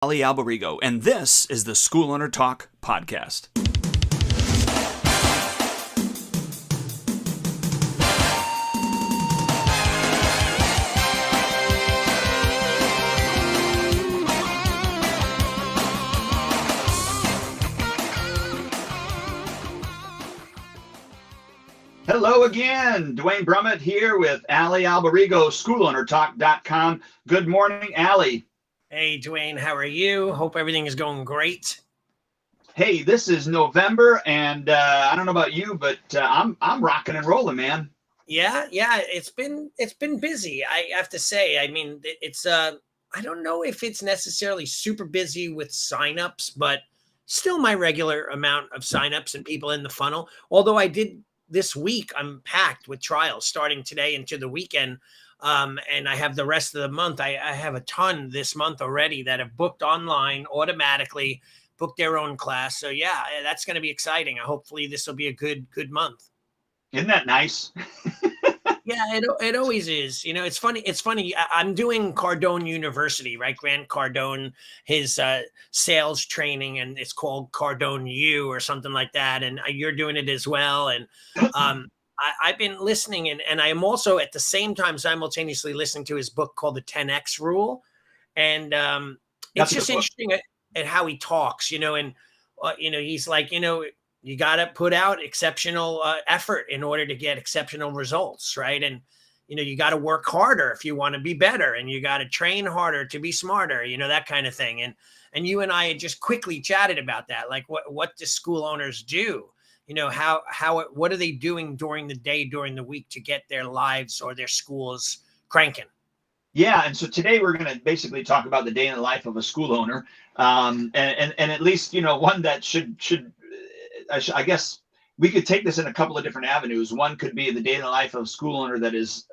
Ali Alberigo, and this is the School Owner Talk podcast. Hello again, Dwayne Brummett here with Ali Alberigo, SchoolOwnerTalk.com. Good morning, Ali. Hey, Dwayne, how are you? Hope everything is going great. Hey, this is November, and I don't know about you, but I'm rocking and rolling, man. Yeah, it's been busy. I have to say. I mean, it's I don't know if it's necessarily super busy with signups, but still my regular amount of signups and people in the funnel. Although I did this week, I'm packed with trials starting today into the weekend. And I have the rest of the month. I have a ton this month already that have booked online automatically, booked their own class. So yeah, that's going to be exciting. Hopefully this will be a good month. Isn't that nice? Yeah, it always is. You know, it's funny. It's funny. I'm doing Cardone University, right? Grant Cardone, his sales training, and it's called Cardone U or something like that. And you're doing it as well. And I've been listening, and I am also at the same time simultaneously listening to his book called The 10X Rule. And it's just interesting at how he talks, and he's like, you got to put out exceptional effort in order to get exceptional results, right? And, you got to work harder if you want to be better, and you got to train harder to be smarter, that kind of thing. And you and I had just quickly chatted about that. Like, what do school owners do? What are they doing during the day, during the week to get their lives or their schools cranking? Yeah, and so today we're going to basically talk about the day in the life of a school owner, and at least one that should I guess we could take this in a couple of different avenues. One could be the day in the life of a school owner that is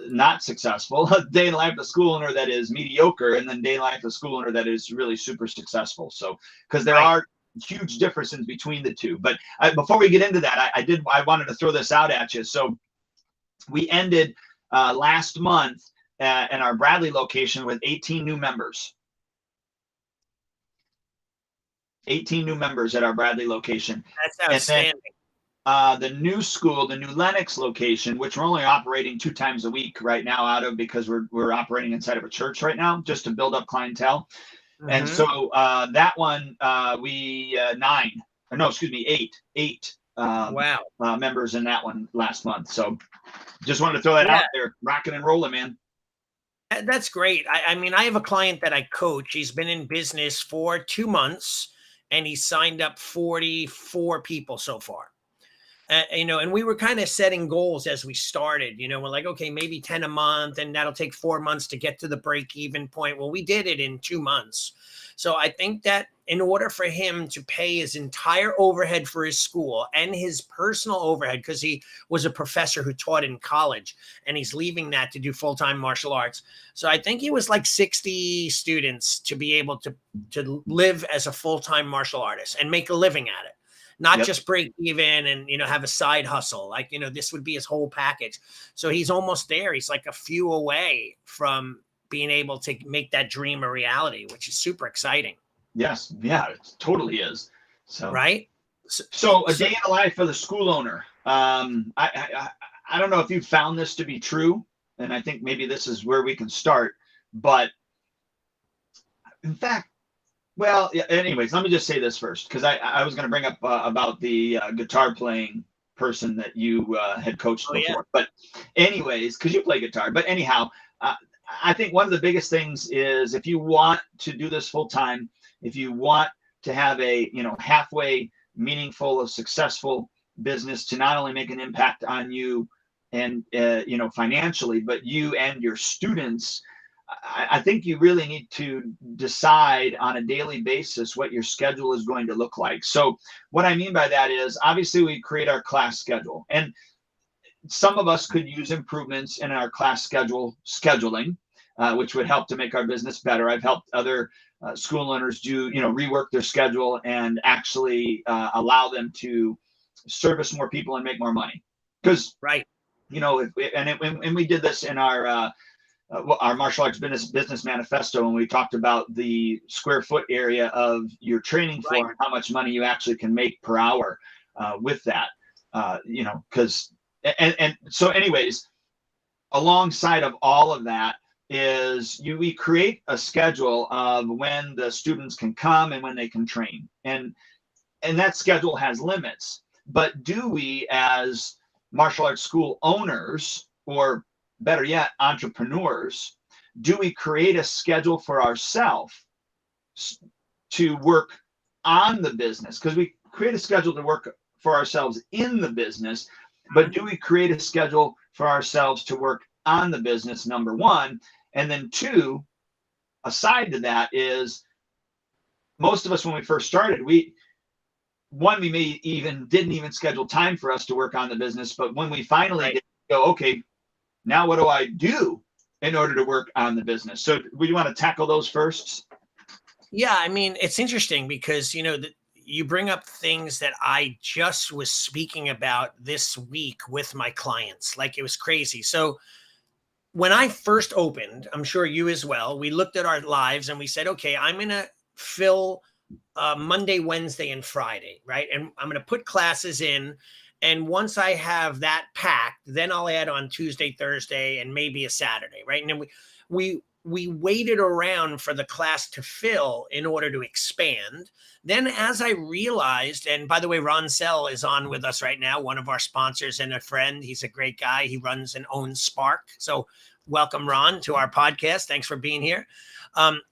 not successful, a day in the life of a school owner that is mediocre, and then day in the life of a school owner that is really super successful. So because there are huge differences between the two. But before we get into that, I wanted to throw this out at you. So we ended last month in our Bradley location with 18 new members. 18 new members at our Bradley location. That's outstanding. And then, the new school, the new Lenox location, which we're only operating 2 times a week right now out of, because we're operating inside of a church right now just to build up clientele. Mm-hmm. And so that one, eight members in that one last month. So just wanted to throw that out there, rocking and rolling, man. That's great. I mean, I have a client that I coach. He's been in business for 2 months, and he signed up 44 people so far. And we were kind of setting goals as we started. We're like, okay, maybe 10 a month, and that'll take 4 months to get to the break-even point. Well, we did it in 2 months. So I think that in order for him to pay his entire overhead for his school and his personal overhead, because he was a professor who taught in college, and he's leaving that to do full-time martial arts. So I think he was like 60 students to be able to live as a full-time martial artist and make a living at it. Not just break even and, have a side hustle. Like, this would be his whole package. So he's almost there. He's like a few away from being able to make that dream a reality, which is super exciting. Yes. Yeah, it totally is. So, right. So a day in the life of the school owner. I don't know if you've found this to be true, and I think maybe this is where we can start, but in fact, well, anyways, let me just say this first, because I was going to bring up about the guitar playing person that you had coached before. Yeah. But anyways, because you play guitar. But anyhow, I think one of the biggest things is, if you want to do this full time, if you want to have a halfway meaningful or successful business to not only make an impact on you and financially, but you and your students, I think you really need to decide on a daily basis what your schedule is going to look like. So what I mean by that is, obviously we create our class schedule, and some of us could use improvements in our class scheduling, which would help to make our business better. I've helped other school owners do, rework their schedule and actually allow them to service more people and make more money. Because, right. And we did this in our our martial arts business manifesto, and we talked about the square foot area of your training floor and how much money you actually can make per hour with that. Because and so anyways, alongside of all of that is we create a schedule of when the students can come and when they can train, and that schedule has limits. But do we, as martial arts school owners, or better yet, entrepreneurs, do we create a schedule for ourselves to work on the business? Because we create a schedule to work for ourselves in the business, but do we create a schedule for ourselves to work on the business, number one? And then two, aside to that is, most of us, when we first started, we may didn't even schedule time for us to work on the business. But when we finally did go, okay, now what do I do in order to work on the business? So would you want to tackle those first? Yeah, I mean, it's interesting because, you bring up things that I just was speaking about this week with my clients. Like, it was crazy. So when I first opened, I'm sure you as well, we looked at our lives and we said, okay, I'm going to fill Monday, Wednesday, and Friday, right? And I'm going to put classes in. And once I have that packed, then I'll add on Tuesday, Thursday, and maybe a Saturday, right? And then we waited around for the class to fill in order to expand. Then as I realized, and by the way, Ron Sell is on with us right now, one of our sponsors and a friend. He's a great guy. He runs and owns Spark. So welcome, Ron, to our podcast. Thanks for being here.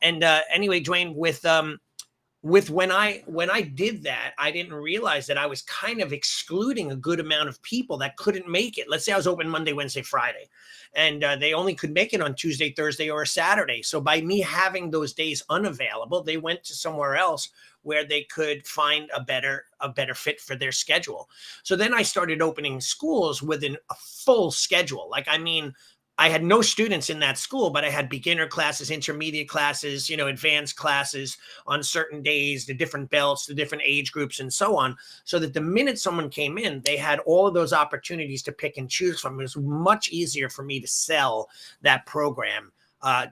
Anyway, Dwayne, with when I did that, I didn't realize that I was kind of excluding a good amount of people that couldn't make it. Let's say I was open Monday, Wednesday, Friday, and they only could make it on Tuesday, Thursday, or a Saturday. So by me having those days unavailable, they went to somewhere else where they could find a better fit for their schedule. So then I started opening schools with a full schedule. Like, I mean, I had no students in that school, but I had beginner classes, intermediate classes, advanced classes on certain days, the different belts, the different age groups, and so on. So that the minute someone came in, they had all of those opportunities to pick and choose from. It was much easier for me to sell that program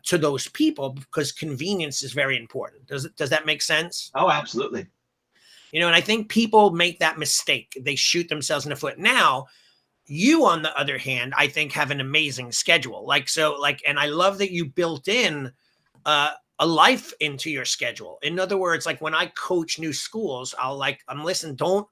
to those people, because convenience is very important. Does that make sense? Oh, absolutely. And I think people make that mistake. They shoot themselves in the foot. Now, you, on the other hand, I think have an amazing schedule. And I love that you built in a life into your schedule. In other words, like when I coach new schools, listen, don't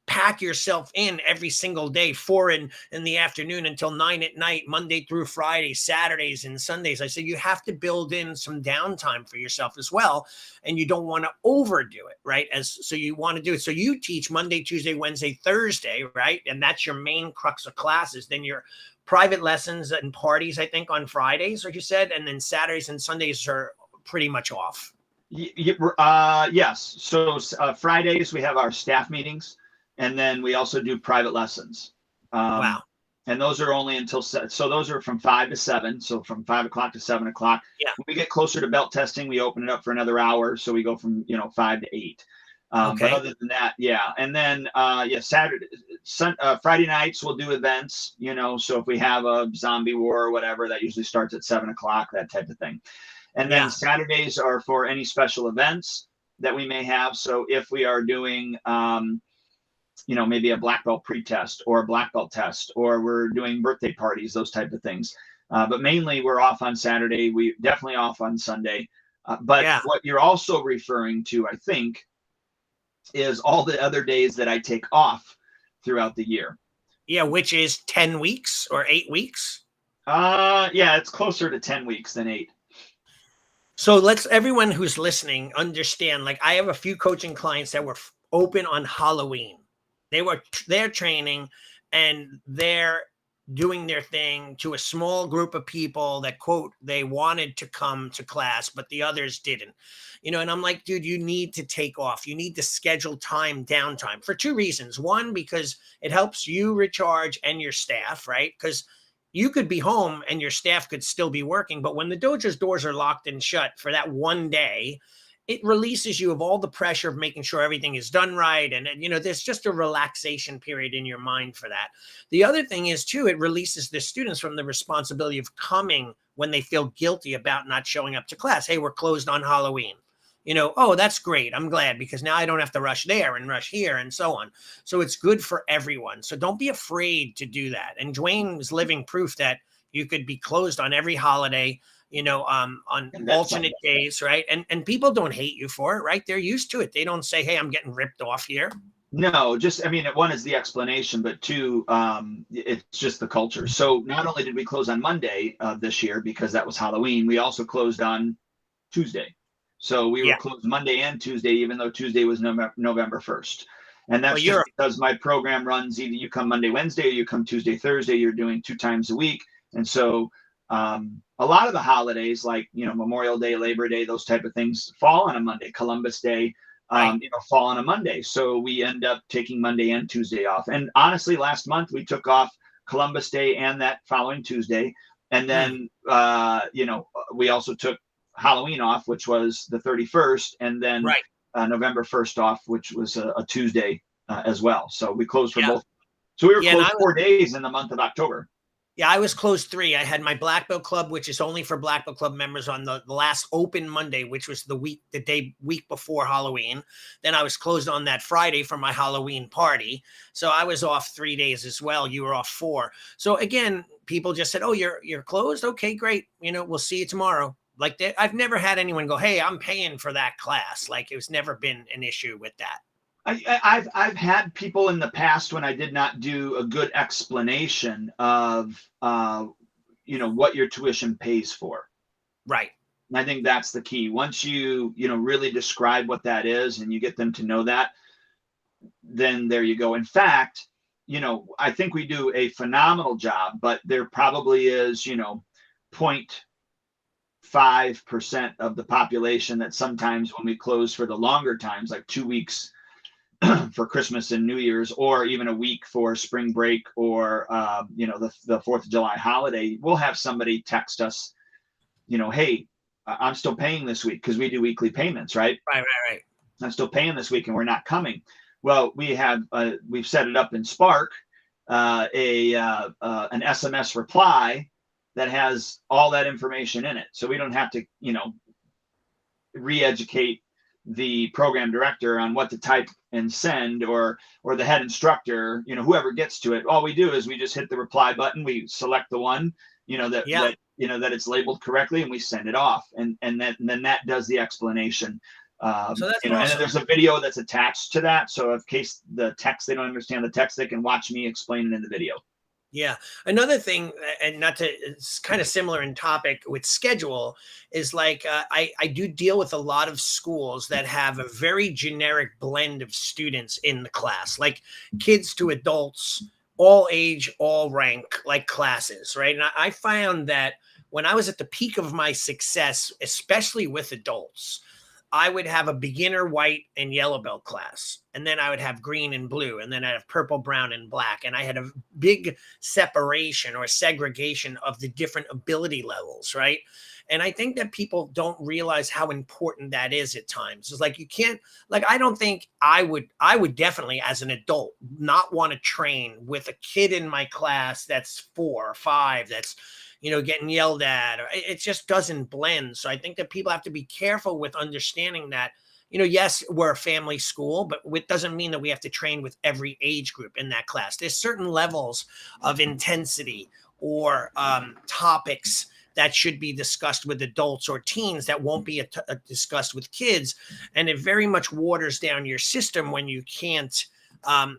pack yourself in every single day, 4 in the afternoon until 9 at night, Monday through Friday, Saturdays and Sundays. I said, you have to build in some downtime for yourself as well. And you don't want to overdo it, right? So you want to do it. So you teach Monday, Tuesday, Wednesday, Thursday, right? And that's your main crux of classes. Then your private lessons and parties, I think, on Fridays, like you said, and then Saturdays and Sundays are pretty much off. Yes. So Fridays, we have our staff meetings. And then we also do private lessons. Wow. And those are only so those are from 5 to 7. So from 5 o'clock to 7 o'clock. Yeah. When we get closer to belt testing, we open it up for another hour. So we go from, 5 to 8. Okay. But other than that, yeah. And then, Friday nights we'll do events, so if we have a zombie war or whatever, that usually starts at 7 o'clock, that type of thing. And then Saturdays are for any special events that we may have. So if we are doing, maybe a black belt pre-test or a black belt test, or we're doing birthday parties, those type of things. But mainly we're off on Saturday. We definitely off on Sunday. But what you're also referring to, I think, is all the other days that I take off throughout the year. Yeah, which is 10 weeks or 8 weeks. It's closer to 10 weeks than 8. So let's everyone who's listening understand, like, I have a few coaching clients that were open on Halloween. They're training and they're doing their thing to a small group of people that, quote, they wanted to come to class, but the others didn't, and I'm like, dude, you need to take off. You need to schedule downtime for 2 reasons. One, because it helps you recharge and your staff, right? Because you could be home and your staff could still be working, but when the dojo's doors are locked and shut for that one day, it releases you of all the pressure of making sure everything is done right. And, there's just a relaxation period in your mind for that. The other thing is, too, it releases the students from the responsibility of coming when they feel guilty about not showing up to class. Hey, we're closed on Halloween. Oh, that's great. I'm glad, because now I don't have to rush there and rush here and so on. So it's good for everyone. So don't be afraid to do that. And Dwayne is living proof that you could be closed on every holiday, on alternate days, right? And people don't hate you for it, right? They're used to it. They don't say, hey, I'm getting ripped off here. No, one is the explanation, but two, it's just the culture. So not only did we close on Monday this year because that was Halloween, we also closed on Tuesday. So we were closed Monday and Tuesday, even though Tuesday was November 1st. And that's just because my program runs either you come Monday, Wednesday, or you come Tuesday, Thursday. You're doing 2 times a week. And so a lot of the holidays like, Memorial Day, Labor Day, those type of things fall on a Monday. Columbus Day, fall on a Monday. So we end up taking Monday and Tuesday off. And honestly, last month we took off Columbus Day and that following Tuesday. And then, we also took Halloween off, which was the 31st, and then November 1st off, which was a Tuesday as well. So we closed for both. So we were closed 4 days in the month of October. Yeah, I was closed 3. I had my Black Belt Club, which is only for Black Belt Club members, on the last open Monday, which was the week before Halloween. Then I was closed on that Friday for my Halloween party. So I was off 3 days as well. You were off 4. So again, people just said, oh, you're closed? Okay, great. We'll see you tomorrow. Like that, I've never had anyone go, hey, I'm paying for that class. Like, it's never been an issue with that. I've had people in the past when I did not do a good explanation of what your tuition pays for. Right. And I think that's the key. Once you really describe what that is and you get them to know that, then there you go. In fact, I think we do a phenomenal job, but there probably is 0.5% of the population that sometimes when we close for the longer times, like 2 weeks for Christmas and New Year's, or even a week for spring break, or the 4th of July holiday, we'll have somebody text us, hey, I'm still paying this week, because we do weekly payments, right? Right. I'm still paying this week and we're not coming. Well, we've set it up in Spark, an SMS reply that has all that information in it. So we don't have to, re-educate the program director on what to type and send, or the head instructor, whoever gets to it. All we do is we just hit the reply button. We select the one, that it's labeled correctly, and we send it off. And then that does the explanation. So that's awesome. And then there's a video that's attached to that. So in case they don't understand the text, they can watch me explain it in the video. Yeah. Another thing, and it's kind of similar in topic with schedule, is like I do deal with a lot of schools that have a very generic blend of students in the class, like kids to adults, all age, all rank, like classes, right? And I found that when I was at the peak of my success, especially with adults, I would have a beginner white and yellow belt class, and then I would have green and blue, and then I'd have purple, brown, and black. And I had a big separation or segregation of the different ability levels, right? And I think that people don't realize how important that is at times. It's like, you can't, like, I don't think I would definitely, as an adult, not want to train with a kid in my class that's 4 or 5, that's, getting yelled at, or it just doesn't blend. So I think that people have to be careful with understanding that, yes, we're a family school, but it doesn't mean that we have to train with every age group in that class. There's certain levels of intensity or topics that should be discussed with adults or teens that won't be discussed with kids. And it very much waters down your system when you can't,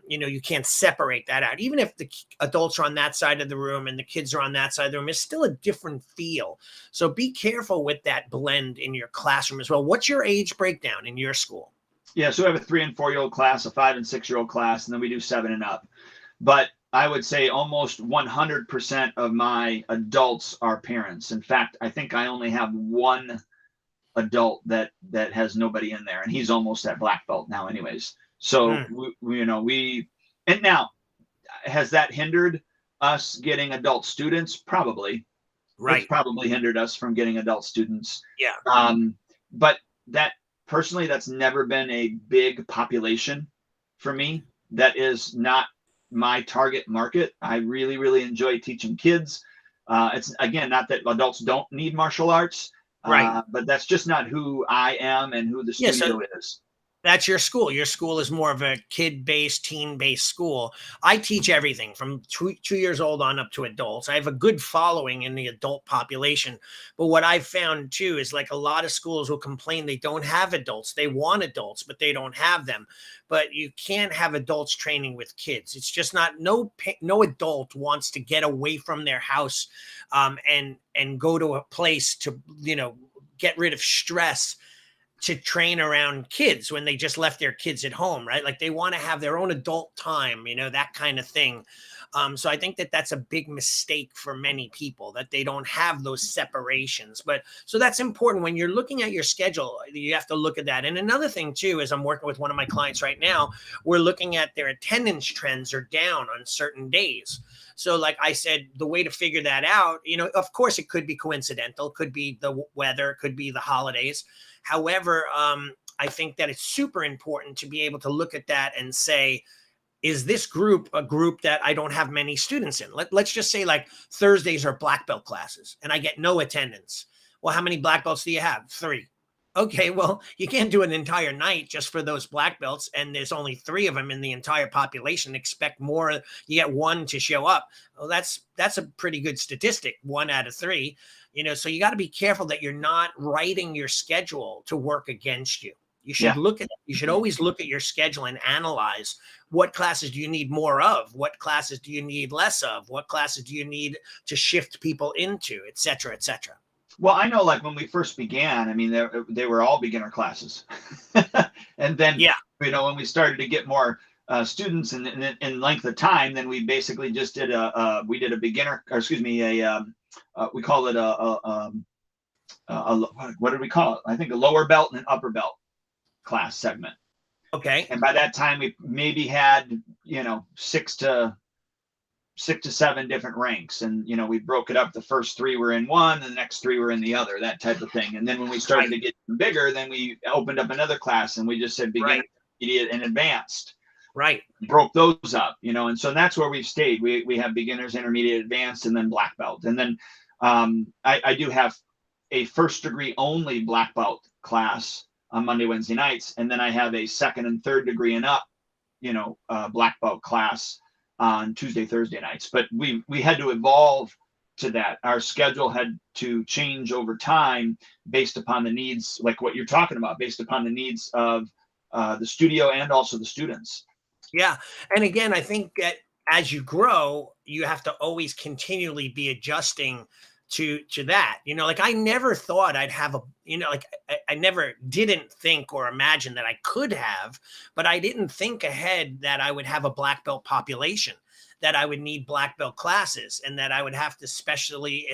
you can't separate that out. Even if the adults are on that side of the room and the kids are on that side of the room, it's still a different feel. So be careful with that blend in your classroom as well. What's your age breakdown in your school? Yeah, so we have a 3 and 4-year-old class, a 5 and 6-year-old class, and then we do 7 and up. But I would say almost 100% of my adults are parents. In fact, I think I only have one adult that has nobody in there, and he's almost at black belt now anyways. So, and now, has that hindered us getting adult students? Probably. Right. It's probably hindered us from getting adult students. Yeah. But that personally, that's never been a big population for me. That is not my target market. I really, really enjoy teaching kids. It's again, not that adults don't need martial arts, Right. but that's just not who I am and who the Yeah. So studio is. that's your school. Your school is more of a kid-based, teen-based school. I teach everything from 2 years old on up to adults. I have a good following in the adult population. But what I've found too is like a lot of schools will complain they don't have adults. They want adults, but they don't have them. But you can't have adults training with kids. It's just not, no adult wants to get away from their house and go to a place to, get rid of stress to train around kids when they just left their kids at home, right? Like they want to have their own adult time, that kind of thing. So I think that that's a big mistake for many people, that they don't have those separations. But so that's important when you're looking at your schedule. You have to look at that. And another thing too, is I'm working with one of my clients right now. We're looking at their attendance trends are down on certain days. So like I said, the way to figure that out, of course it could be coincidental, could be the weather, could be the holidays. However, I think that it's super important to be able to look at that and say, is this group a group that I don't have many students in? Let's just say like Thursdays are black belt classes and I get no attendance. Well, how many black belts do you have? 3. Okay, well, you can't do an entire night just for those black belts, and there's only 3 of them in the entire population. Expect more. You get 1 to show up. Well, that's a pretty good statistic, 1 out of 3. So you got to be careful that you're not writing your schedule to work against you. You should you should always look at your schedule and analyze what classes do you need more of, what classes do you need less of, what classes do you need to shift people into, et cetera, et cetera. Well, I know like when we first began, I mean, they were all beginner classes. And then, when we started to get more students in length of time, then we basically just did a beginner, or excuse me, we call it what did we call it? I think a lower belt and an upper belt class segment. Okay. And by that time, we maybe had, 6 to 7 different ranks. And, we broke it up. The first 3 were in one, and the next 3 were in the other, that type of thing. And then when we started to get bigger, then we opened up another class and we just said beginner, intermediate, and advanced. Right. Broke those up, and so that's where we've stayed. We have beginners, intermediate, advanced, and then black belt. And then I do have a first degree only black belt class on Monday, Wednesday nights. And then I have a second and third degree and up, black belt class on Tuesday, Thursday nights. But we had to evolve to that. Our schedule had to change over time based upon the needs, like what you're talking about, based upon the needs of the studio and also the students. Yeah. And again, I think that as you grow, you have to always continually be adjusting to that. Like I never thought I'd have I never didn't think or imagine that I could have, but I didn't think ahead that I would have a black belt population, that I would need black belt classes, and that I would have to specifically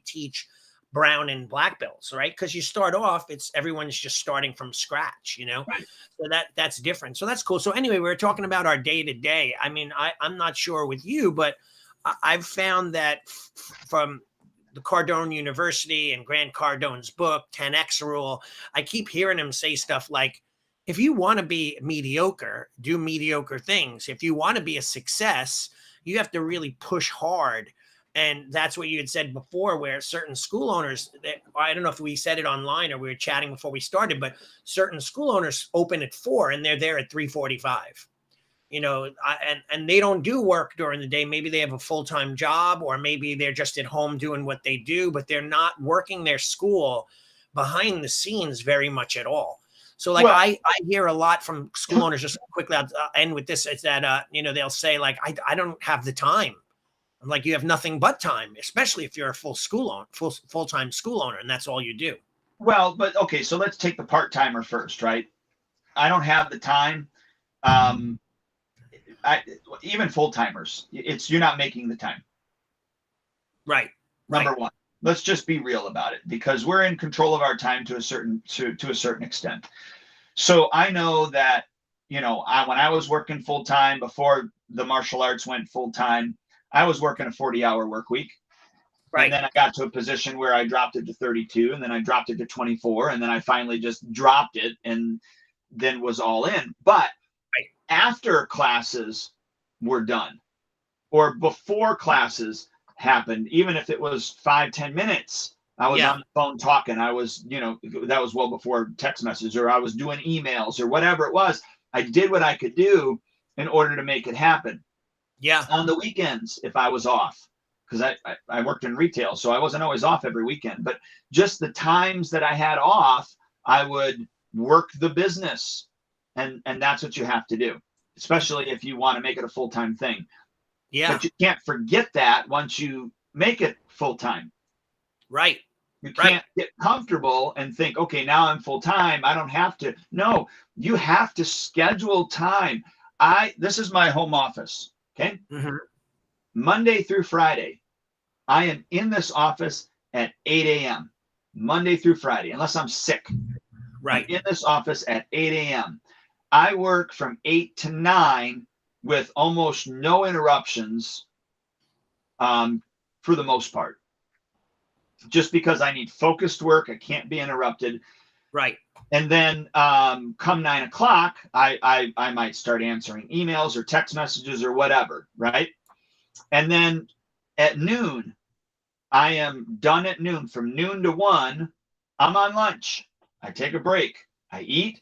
teach brown and black belts, right? Because you start off, everyone's just starting from scratch, Right. So that's different. So that's cool. So anyway, we were talking about our day to day. I mean, I'm not sure with you, but I've found that from the Cardone University and Grant Cardone's book, 10X Rule, I keep hearing him say stuff like, if you want to be mediocre, do mediocre things. If you want to be a success, you have to really push hard. And that's what you had said before, where certain school owners, I don't know if we said it online or we were chatting before we started, but certain school owners open at 4 and they're there at 3:45. And they don't do work during the day. Maybe they have a full-time job, or maybe they're just at home doing what they do, but they're not working their school behind the scenes very much at all. So like, I hear a lot from school owners, just quickly, I'll end with this, is that, they'll say like, I don't have the time. I'm like, you have nothing but time, especially if you're a full-time school owner, and that's all you do. Well, but okay, so let's take the part-timer first, right? I don't have the time. Even full-timers, you're not making the time. Right. Number one. Let's just be real about it, because we're in control of our time to a certain extent. So I know that, when I was working full-time before the martial arts went full-time, I was working a 40-hour work week. Right. And then I got to a position where I dropped it to 32, and then I dropped it to 24, and then I finally just dropped it and then was all in. But Right. after classes were done or before classes happened, even if it was 5-10 minutes, I was on the phone talking. I was, that was well before text message, or I was doing emails or whatever it was. I did what I could do in order to make it happen. Yeah. On the weekends, if I was off, because I worked in retail, so I wasn't always off every weekend, but just the times that I had off, I would work the business. And that's what you have to do, especially if you want to make it a full-time thing. Yeah. But you can't forget that once you make it full-time. Right. You can't get comfortable and think, okay, now I'm full-time, I don't have to. No, you have to schedule time. This is my home office, okay? Mm-hmm. Monday through Friday, I am in this office at 8 a.m. Monday through Friday, unless I'm sick. Right. I'm in this office at 8 a.m. I work from 8 to 9 with almost no interruptions, for the most part. Just because I need focused work, I can't be interrupted. Right. And then come 9 o'clock, I might start answering emails or text messages or whatever, right? And then at noon, I am done at noon. From noon to 1, I'm on lunch. I take a break. I eat.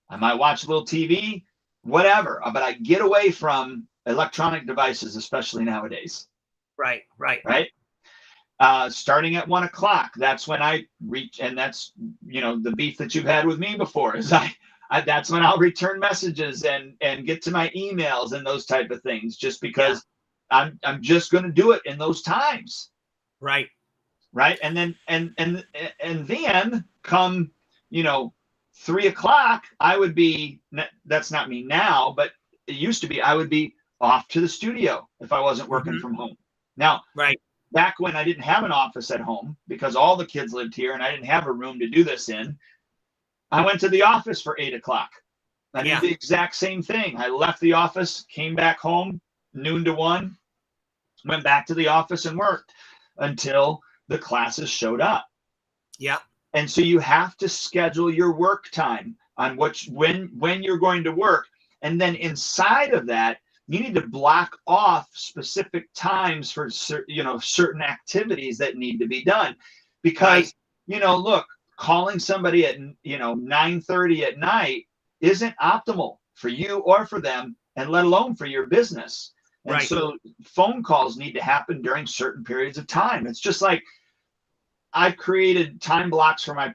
I might watch a little TV, whatever. But I get away from electronic devices, especially nowadays. Right. Right. Right. Starting at 1 o'clock, that's when I reach, and that's, the beef that you've had with me before is that's when I'll return messages and get to my emails and those type of things, just because I'm just going to do it in those times. Right. Right. And then, and then come, 3 o'clock, I would be, that's not me now, but it used to be, I would be off to the studio if I wasn't working from home. Now, back when I didn't have an office at home because all the kids lived here and I didn't have a room to do this in, I went to the office for 8 o'clock. I did the exact same thing. I left the office, came back home, noon to 1, went back to the office and worked until the classes showed up. Yeah. And so you have to schedule your work time on when you're going to work. And then inside of that, you need to block off specific times for certain activities that need to be done. Because, look, calling somebody at 9:30 at night isn't optimal for you or for them, and let alone for your business. And so phone calls need to happen during certain periods of time. It's just like I've created time blocks for my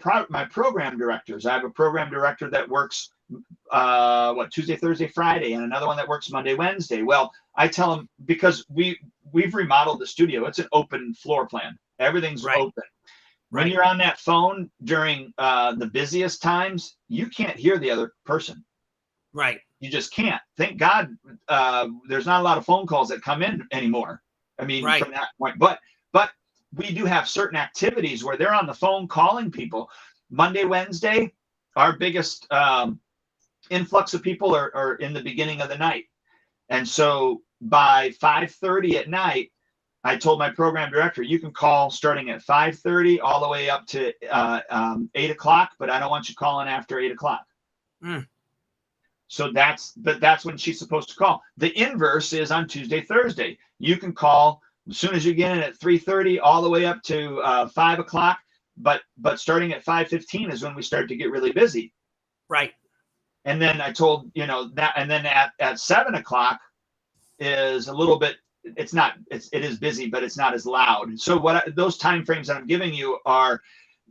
program directors. I have a program director that works Tuesday, Thursday, Friday, and another one that works Monday, Wednesday. Well, I tell them, because we've remodeled the studio. It's an open floor plan. Everything's open. When you're on that phone during the busiest times, you can't hear the other person. Right. You just can't. Thank God there's not a lot of phone calls that come in anymore. I mean, from that point. But we do have certain activities where they're on the phone calling people. Monday, Wednesday, our biggest influx of people are in the beginning of the night. And so by 5:30 at night, I told my program director, you can call starting at 5:30 all the way up to 8 o'clock, but I don't want you calling after 8 o'clock. So that's when she's supposed to call. The inverse is on Tuesday, Thursday. You can call as soon as you get in at 3:30 all the way up to 5 o'clock, but starting at 5:15 is when we start to get really busy. Right. And then I told, that, and then at 7 o'clock is a little bit, it is busy, but it's not as loud. So those time frames that I'm giving you are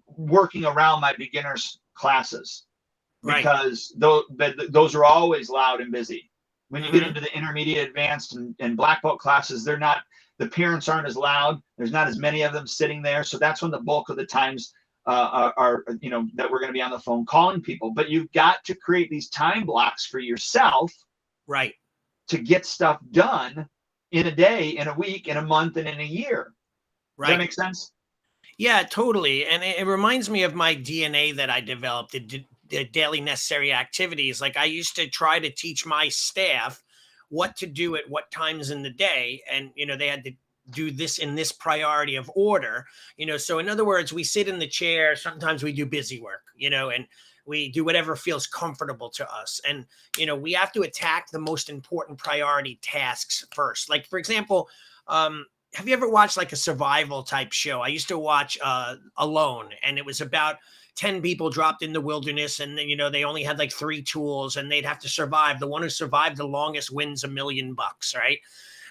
working around my beginners classes, because those are always loud and busy. When you get into the intermediate, advanced, and black belt classes, the parents aren't as loud. There's not as many of them sitting there. So that's when the bulk of the times are that we're going to be on the phone calling people. But you've got to create these time blocks for yourself, to get stuff done in a day, in a week, in a month, and in a year. Does that make sense? Yeah, totally. And it reminds me of my DNA that I developed, the daily necessary activities. Like, I used to try to teach my staff what to do at what times in the day. And, they had to do this in this priority of order. So in other words, we sit in the chair, sometimes we do busy work, and we do whatever feels comfortable to us. And, we have to attack the most important priority tasks first. Like, for example, have you ever watched like a survival type show? I used to watch Alone, and it was about 10 people dropped in the wilderness, and then, they only had like 3 tools, and they'd have to survive. The one who survived the longest wins $1 million, right?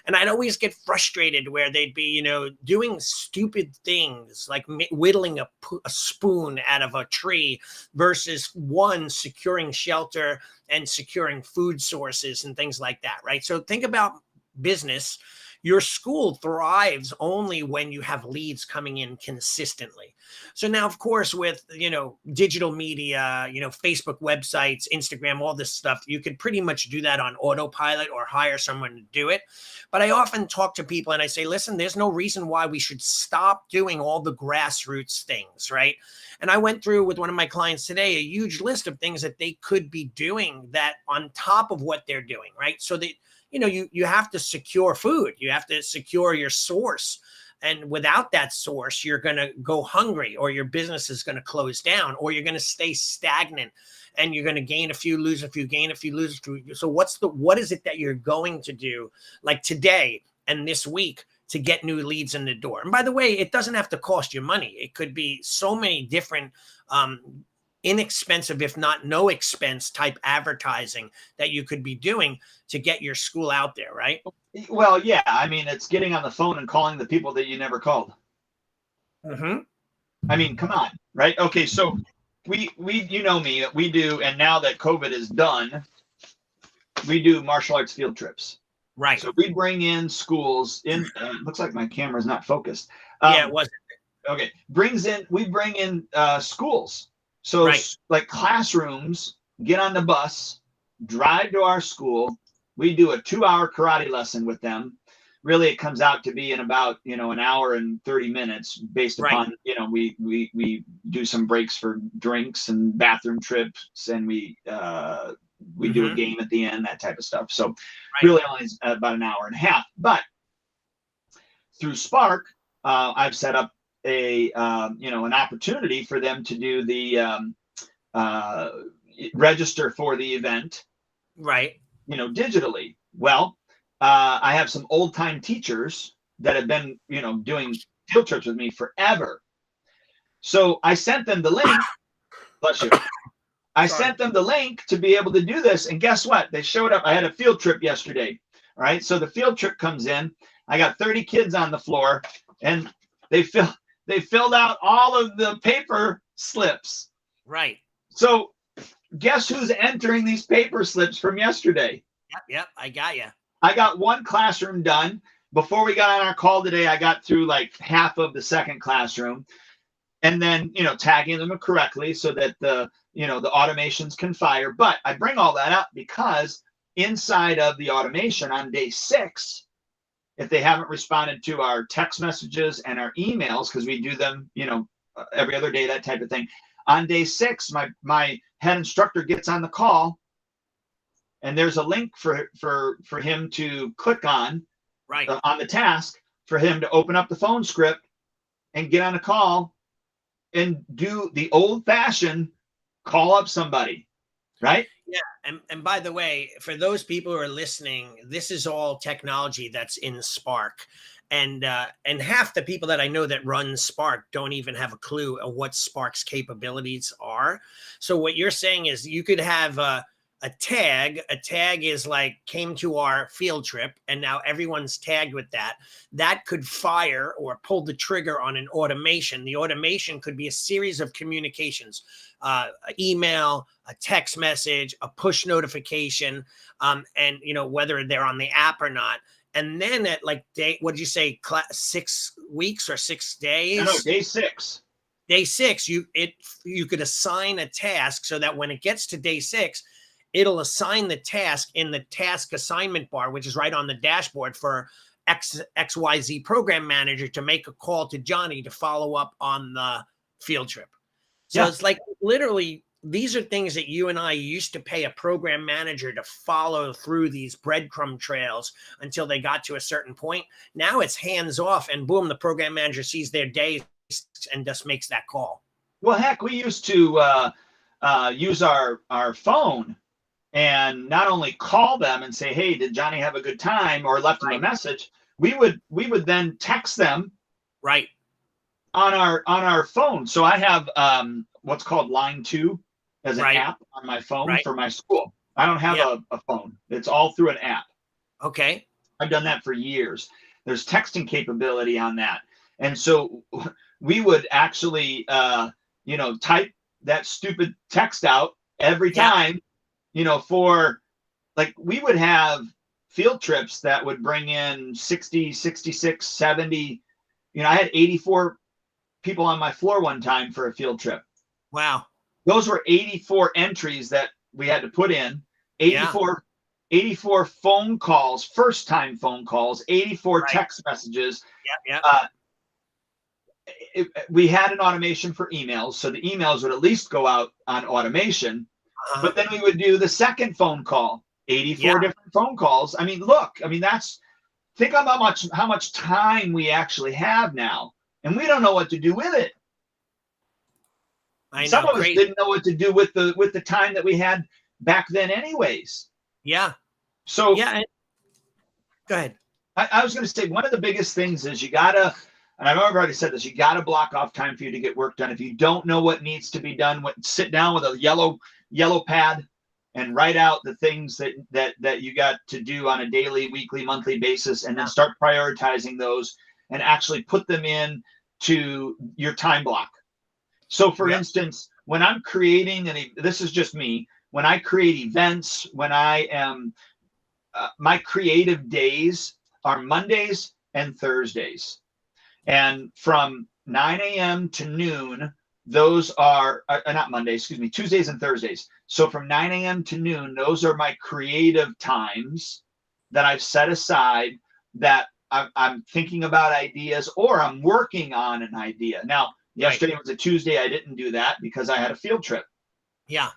And I'd always get frustrated where they'd be, doing stupid things like whittling a spoon out of a tree versus one securing shelter and securing food sources and things like that, right? So think about business. Your school thrives only when you have leads coming in consistently. So now, of course, with, digital media, Facebook websites, Instagram, all this stuff, you could pretty much do that on autopilot or hire someone to do it. But I often talk to people and I say, listen, there's no reason why we should stop doing all the grassroots things, right? And I went through with one of my clients today, a huge list of things that they could be doing that on top of what they're doing, right? So that, you have to secure food. You have to secure your source. And without that source, you're going to go hungry, or your business is going to close down, or you're going to stay stagnant, and you're going to gain a few, lose a few, gain a few, lose a few. So what is it that you're going to do like today and this week to get new leads in the door? And by the way, it doesn't have to cost you money. It could be so many different, inexpensive, if not no expense type advertising that you could be doing to get your school out there, right? Well, yeah. I mean, it's getting on the phone and calling the people that you never called. Mm-hmm. I mean, come on, right? Okay, so we me, we do, and now that COVID is done, we do martial arts field trips. Right. So we bring in schools in. Looks like my camera's not focused. Yeah, it wasn't. Okay, we bring in schools. So right. Like classrooms, get on the bus, drive to our school. We do a 2-hour karate lesson with them. Really, it comes out to be in about, an hour and 30 minutes based upon, we do some breaks for drinks and bathroom trips, and we do a game at the end, that type of stuff. So really only about an hour and a half. But through Spark, I've set up an opportunity for them to do the register for the event, right? Digitally. Well, I have some old time teachers that have been, doing field trips with me forever. So I sent them the link. Bless you. I sent them the link to be able to do this. And guess what? They showed up. I had a field trip yesterday. All right. So the field trip comes in. I got 30 kids on the floor, and they filled out all of the paper slips. Right. So guess who's entering these paper slips from yesterday? Yep. I got you. I got one classroom done. Before we got on our call today, I got through like half of the second classroom, and then, tagging them correctly so that the automations can fire. But I bring all that up because inside of the automation on day 6, if they haven't responded to our text messages and our emails, because we do them, every other day, that type of thing. On day 6, my head instructor gets on the call, and there's a link for him to click on, right, on the task, for him to open up the phone script and get on a call and do the old-fashioned call up somebody, right? Yeah, and by the way, for those people who are listening, this is all technology that's in Spark, and half the people that I know that run Spark don't even have a clue of what Spark's capabilities are. So what you're saying is you could have a tag. A tag is like came to our field trip, and now everyone's tagged with that. That could fire or pull the trigger on an automation. The automation could be a series of communications, an email, a text message, a push notification, and whether they're on the app or not. And then at like what did you say, 6 weeks or 6 days? No, day 6. Day 6, you could assign a task so that when it gets to day 6, it'll assign the task in the task assignment bar, which is right on the dashboard, for XYZ program manager to make a call to Johnny to follow up on the field trip. So It's like literally these are things that you and I used to pay a program manager to follow through these breadcrumb trails until they got to a certain point. Now it's hands off, and boom, the program manager sees their day and just makes that call. Well, heck, we used to use our phone and not only call them and say, "Hey, did Johnny have a good time?" or left them a message. We would then text them right on our phone. So I have what's called Line 2 as an app on my phone for my school. I don't have a phone. It's all through an app. Okay. I've done that for years. There's texting capability on that. And so we would actually, type that stupid text out every time, for like, we would have field trips that would bring in 60, 66, 70. I had 84 people on my floor one time for a field trip. Wow. Those were 84 entries that we had to put in, 84 phone calls, first time phone calls, 84 text messages. We had an automation for emails, so the emails would at least go out on automation. But then we would do the second phone call, 84 different phone calls. Think about how much time we actually have now, and we don't know what to do with it. Some of us didn't know what to do with the time that we had back then anyways. Yeah. So go ahead. I was going to say, one of the biggest things is you gotta, and I've already said this, you gotta block off time for you to get work done. If you don't know what needs to be done, sit down with a yellow pad and write out the things that you got to do on a daily, weekly, monthly basis, and then start prioritizing those and actually put them in to your time block. So for instance, when I'm creating, this is just me, when I create events, when I am, my creative days are Mondays and Thursdays. And from 9 a.m. to noon, those are, not Mondays, excuse me, Tuesdays and Thursdays. So from 9 a.m. to noon, those are my creative times that I've set aside, that I'm thinking about ideas, or I'm working on an idea. Now, yesterday was a Tuesday. I didn't do that because I had a field trip. Yeah.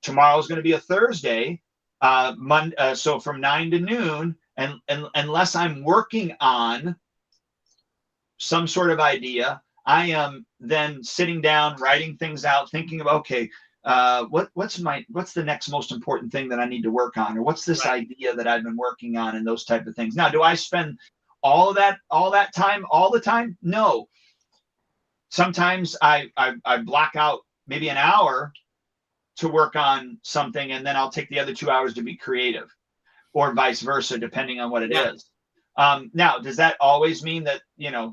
Tomorrow is going to be a Thursday. So from 9 to noon, and unless I'm working on some sort of idea, I am then sitting down, writing things out, thinking about, okay, what's the next most important thing that I need to work on, or what's this idea that I've been working on, and those type of things. Now, do I spend all that time all the time? No. Sometimes I block out maybe an hour to work on something, and then I'll take the other 2 hours to be creative, or vice versa, depending on what it is. Now, does that always mean that,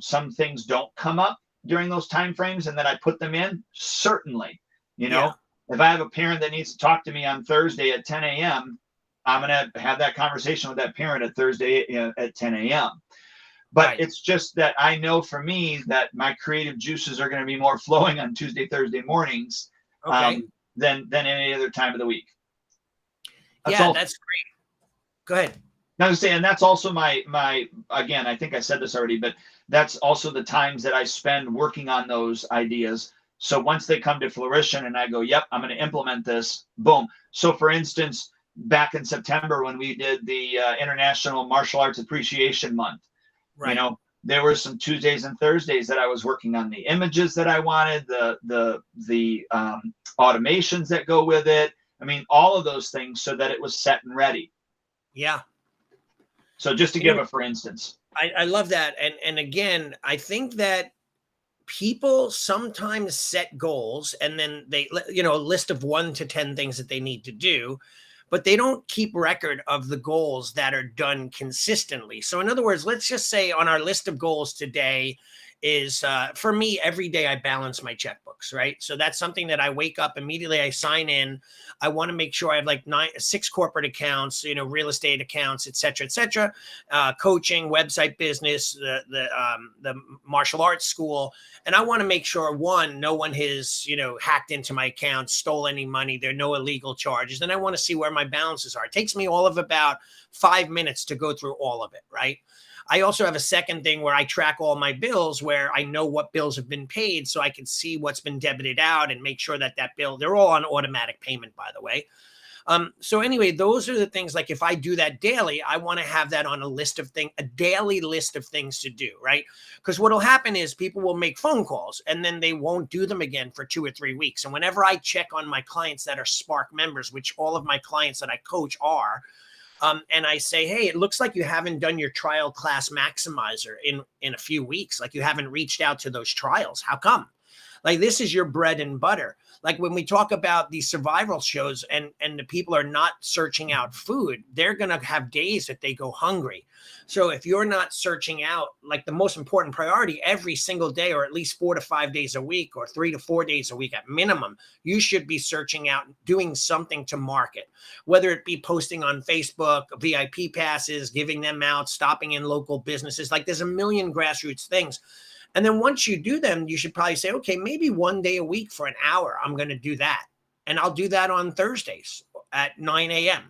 some things don't come up during those time frames and that I put them in? Certainly. If I have a parent that needs to talk to me on Thursday at 10 a.m., I'm going to have that conversation with that parent at Thursday at 10 a.m. But it's just that I know for me that my creative juices are going to be more flowing on Tuesday, Thursday mornings than any other time of the week. That's great. Go ahead. Now, and that's also my again, I think I said this already, but that's also the times that I spend working on those ideas. So once they come to fruition and I go, yep, I'm going to implement this, boom. So for instance, back in September when we did the International Martial Arts Appreciation Month, there were some Tuesdays and Thursdays that I was working on the images that I wanted, the automations that go with it. All of those things, so that it was set and ready. Yeah. So just to give a for instance. I love that. And again, I think that people sometimes set goals and then they, a list of 1 to 10 things that they need to do, but they don't keep record of the goals that are done consistently. So in other words, let's just say on our list of goals today is, for me, every day I balance my checkbooks, right? So that's something that I wake up immediately, I sign in. I want to make sure I have 6 corporate accounts, real estate accounts, et cetera, coaching, website business, the martial arts school. And I want to make sure, one, no one has, hacked into my account, stole any money. There are no illegal charges. And I want to see where my balances are. It takes me all of about 5 minutes to go through all of it, right? I also have a second thing where I track all my bills, where I know what bills have been paid, so I can see what's been debited out and make sure that bill, they're all on automatic payment, by the way. So anyway, those are the things, like if I do that daily, I want to have that on a daily list of things to do, right? Because what'll happen is people will make phone calls and then they won't do them again for 2 or 3 weeks. And whenever I check on my clients that are Spark members, which all of my clients that I coach are, and I say, hey, it looks like you haven't done your trial class maximizer in a few weeks. Like you haven't reached out to those trials. How come? Like this is your bread and butter. Like when we talk about these survival shows and the people are not searching out food, they're going to have days that they go hungry. So if you're not searching out, like the most important priority every single day, or at least 4 to 5 days a week, or 3 to 4 days a week at minimum, you should be searching out, doing something to market, whether it be posting on Facebook, VIP passes, giving them out, stopping in local businesses. Like there's a million grassroots things. And then once you do them, you should probably say, okay, maybe 1 day a week for an hour, I'm going to do that. And I'll do that on Thursdays at 9 a.m.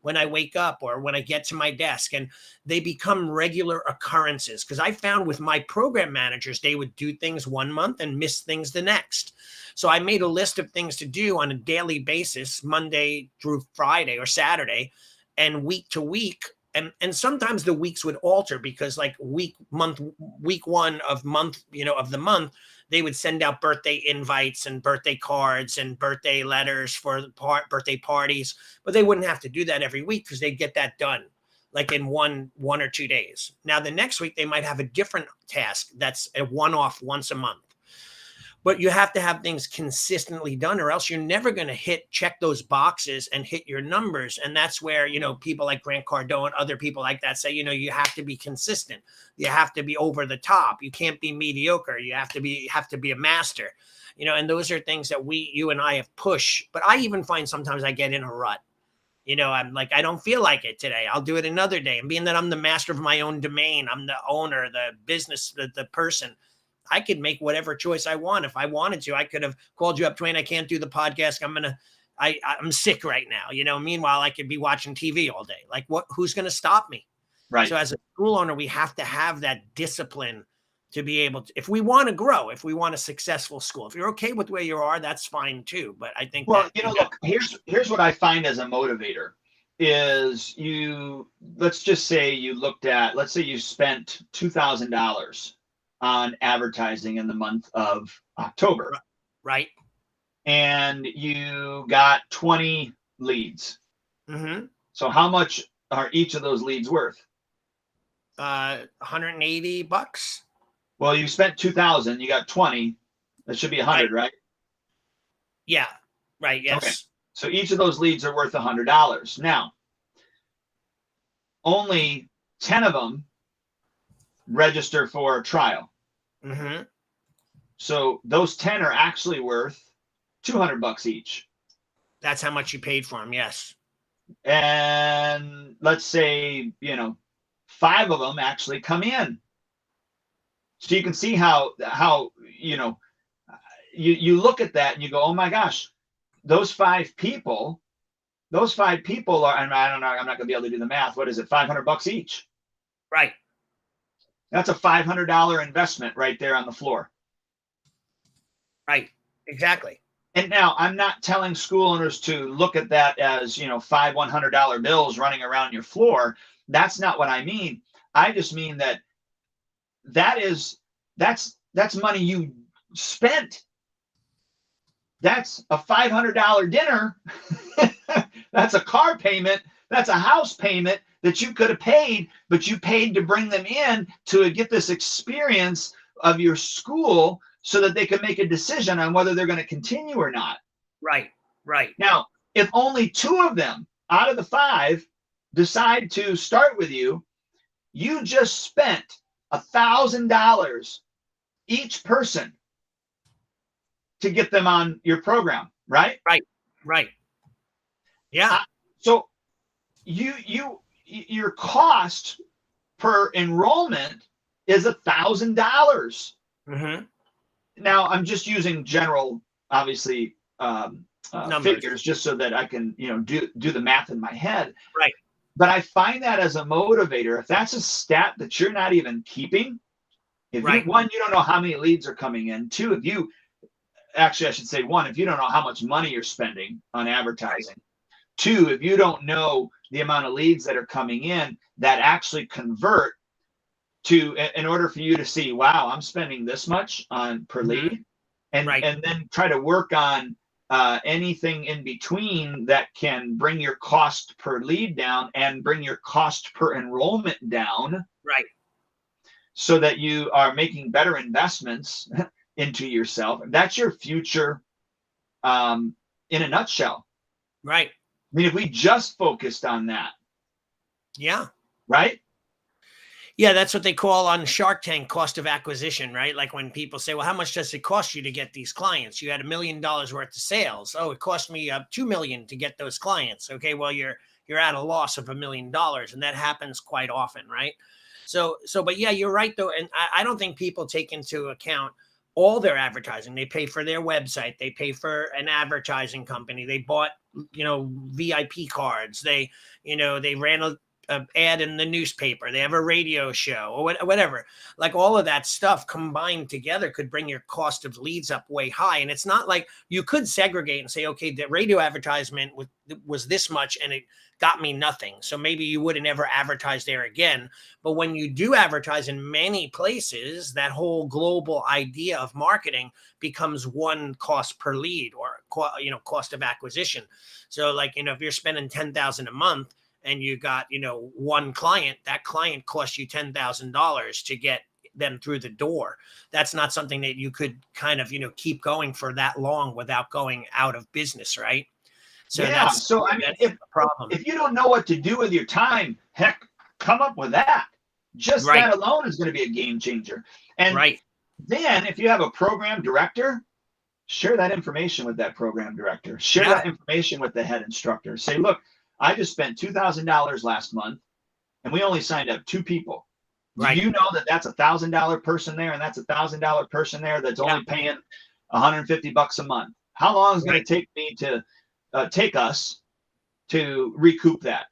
when I wake up or when I get to my desk. And they become regular occurrences. Because I found with my program managers, they would do things 1 month and miss things the next. So I made a list of things to do on a daily basis, Monday through Friday or Saturday, and week to week. And sometimes the weeks would alter, because like week 1 of month, of the month, they would send out birthday invites and birthday cards and birthday letters for birthday parties, but they wouldn't have to do that every week because they'd get that done like in one or 2 days. Now the next week they might have a different task that's a one-off once a month. But you have to have things consistently done, or else you're never going to check those boxes and hit your numbers. And that's where, people like Grant Cardone, other people like that say, you have to be consistent. You have to be over the top. You can't be mediocre. You have to be a master, and those are things that you and I have pushed. But I even find sometimes I get in a rut. I'm like, I don't feel like it today. I'll do it another day. And being that I'm the master of my own domain, I'm the owner, the business, the person, I could make whatever choice I want. If I wanted to, I could have called you up, Dwayne, I can't do the podcast. I'm sick right now. Meanwhile, I could be watching TV all day. Like who's going to stop me? Right. So as a school owner, we have to have that discipline to be able to, if we want to grow, if we want a successful school, if you're okay with where you are, that's fine too. But I think, look, here's what I find as a motivator is let's just say let's say you spent $2,000 on advertising in the month of October. Right. And you got 20 leads. Mm-hmm. So how much are each of those leads worth? $180. Well, you spent 2,000, you got 20. That should be 100, right? Yeah. Right. Yes. Okay. So each of those leads are worth $100. Now, only 10 of them register for a trial. Mm-hmm. So those 10 are actually worth $200 each. That's how much you paid for them. Yes. And let's say, 5 of them actually come in. So you can see how you look at that and you go, oh my gosh, those 5 people are, and I don't know, I'm not gonna be able to do the math. What is it? $500 each. Right. That's a $500 investment right there on the floor. Right. Exactly. And now I'm not telling school owners to look at that as, 5 $100 bills running around your floor. That's not what I mean. I just mean that's money you spent. That's a $500 dinner. That's a car payment. That's a house payment that you could have paid, but you paid to bring them in to get this experience of your school so that they can make a decision on whether they're going to continue or not. Right. Right. Now, if only 2 of them out of the 5 decide to start with you, you just spent $1,000 each person to get them on your program, right? Right. Right. Yeah. So your cost per enrollment is $1,000. Mm-hmm. Now I'm just using general, obviously, figures just so that I can, do the math in my head. Right. But I find that as a motivator, if that's a stat that you're not even keeping, if Right. one, you don't know how many leads are coming in. Two, if you actually, I should say one, if you don't know how much money you're spending on advertising. Two, if you don't know the amount of leads that are coming in that actually convert to, in order for you to see, wow, I'm spending this much on per lead, and Right. and then try to work on anything in between that can bring your cost per lead down and bring your cost per enrollment down, Right. so that you are making better investments into yourself. That's your future, in a nutshell. Right. I mean, if we just focused on that, Yeah. right? Yeah, that's what they call on Shark Tank cost of acquisition, right? Like when people say, "Well, how much does it cost you to get these clients? You had $1 million worth of sales. Oh, it cost me $2 million to get those clients." Okay, well, you're at a loss of $1 million, and that happens quite often, right? But yeah, you're right though, and I don't think people take into account all their advertising. They pay for their website, they pay for an advertising company, they bought VIP cards, they ran a ad in the newspaper, they have a radio show or whatever. Like all of that stuff combined together could bring your cost of leads up way high. And it's not like you could segregate and say, okay, the radio advertisement was this much and it got me nothing, so maybe you wouldn't ever advertise there again. But when you do advertise in many places, that whole global idea of marketing becomes one cost per lead, or cost of acquisition. So like, if you're spending 10,000 a month and you got, one client, that client costs you $10,000 to get them through the door. That's not something that you could kind of, keep going for that long without going out of business, right? So yeah. So I mean, that's the problem. If you don't know what to do with your time, heck, come up with that. Just Right. that alone is going to be a game changer. And Right. then if you have a program director, share that information with that program director. Share Yeah. that information with the head instructor. Say, look, I just spent $2,000 last month and we only signed up 2 people. Right. Do you know that that's $1,000 person there and that's $1,000 person there that's only paying $150 a month? How long is it going to take me to take us to recoup that?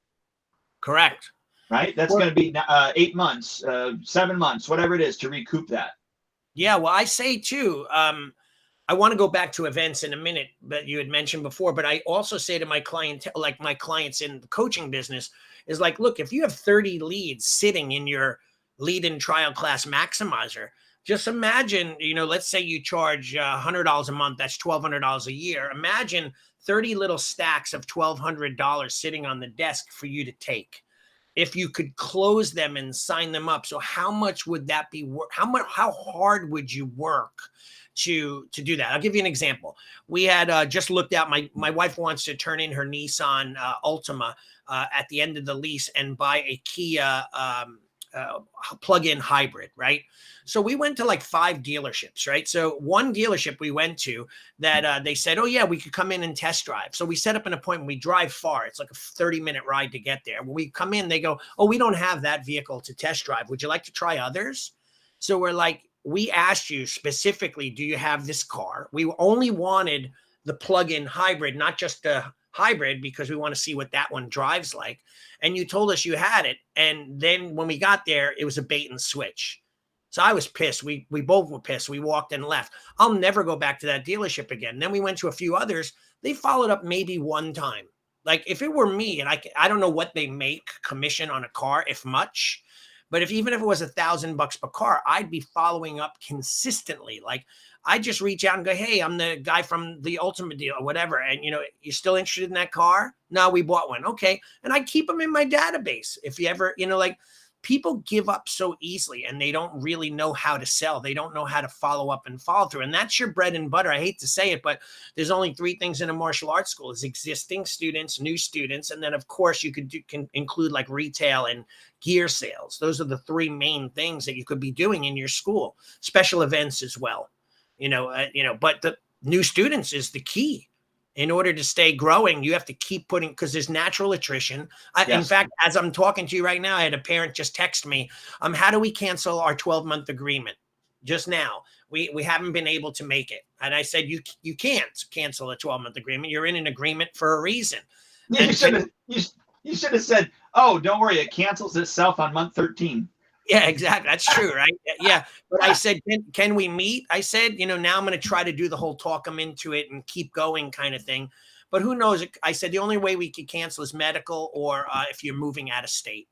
Correct. Right? That's going to be 8 months, 7 months, whatever it is, to recoup that. Yeah. Well, I say too, I want to go back to events in a minute that you had mentioned before, but I also say to my clientele, like my clients in the coaching business, is like, look, if you have 30 leads sitting in your lead and trial class maximizer, just imagine, let's say you charge $100 a month, that's $1,200 a year. Imagine 30 little stacks of $1,200 sitting on the desk for you to take. If you could close them and sign them up. So how much would that be worth? How hard would you work to do that? I'll give you an example. We had just looked out, my wife wants to turn in her Nissan Altima at the end of the lease and buy a Kia plug-in hybrid, right? So we went to like 5 dealerships, right? So one dealership we went to that they said, oh yeah, we could come in and test drive. So we set up an appointment. We drive far. It's like a 30-minute ride to get there. When we come in, they go, oh, we don't have that vehicle to test drive. Would you like to try others? So we're like, we asked you specifically, do you have this car? We only wanted the plug-in hybrid, not just the hybrid, because we want to see what that one drives like. And you told us you had it. And then when we got there, it was a bait and switch. So I was pissed. We both were pissed. We walked and left. I'll never go back to that dealership again. Then we went to a few others. They followed up maybe one time. Like if it were me, and I don't know what they make commission on a car, if much, but even if it was $1,000 per car, I'd be following up consistently. Like I just reach out and go, hey, I'm the guy from the Ultimate Deal or whatever. And, you're still interested in that car? No, we bought one. Okay. And I keep them in my database. If you ever, people give up so easily and they don't really know how to sell. They don't know how to follow up and follow through. And that's your bread and butter. I hate to say it, but there's only 3 things in a martial arts school: is existing students, new students. And then of course you can include like retail and gear sales. Those are the 3 main things that you could be doing in your school. Special events as well, but the new students is the key. In order to stay growing, you have to keep putting, because there's natural attrition. Yes. In fact, as I'm talking to you right now, I had a parent just text me, how do we cancel our 12-month agreement? Just now, we haven't been able to make it. And I said, you can't cancel a 12-month agreement. You're in an agreement for a reason. Yeah, You should have said, "Oh, don't worry, it cancels itself on month 13." Yeah, exactly. That's true, right? Yeah. But I said, can we meet? I said, now I'm going to try to do the whole talk them into it and keep going kind of thing. But who knows? I said the only way we could cancel is medical or if you're moving out of state.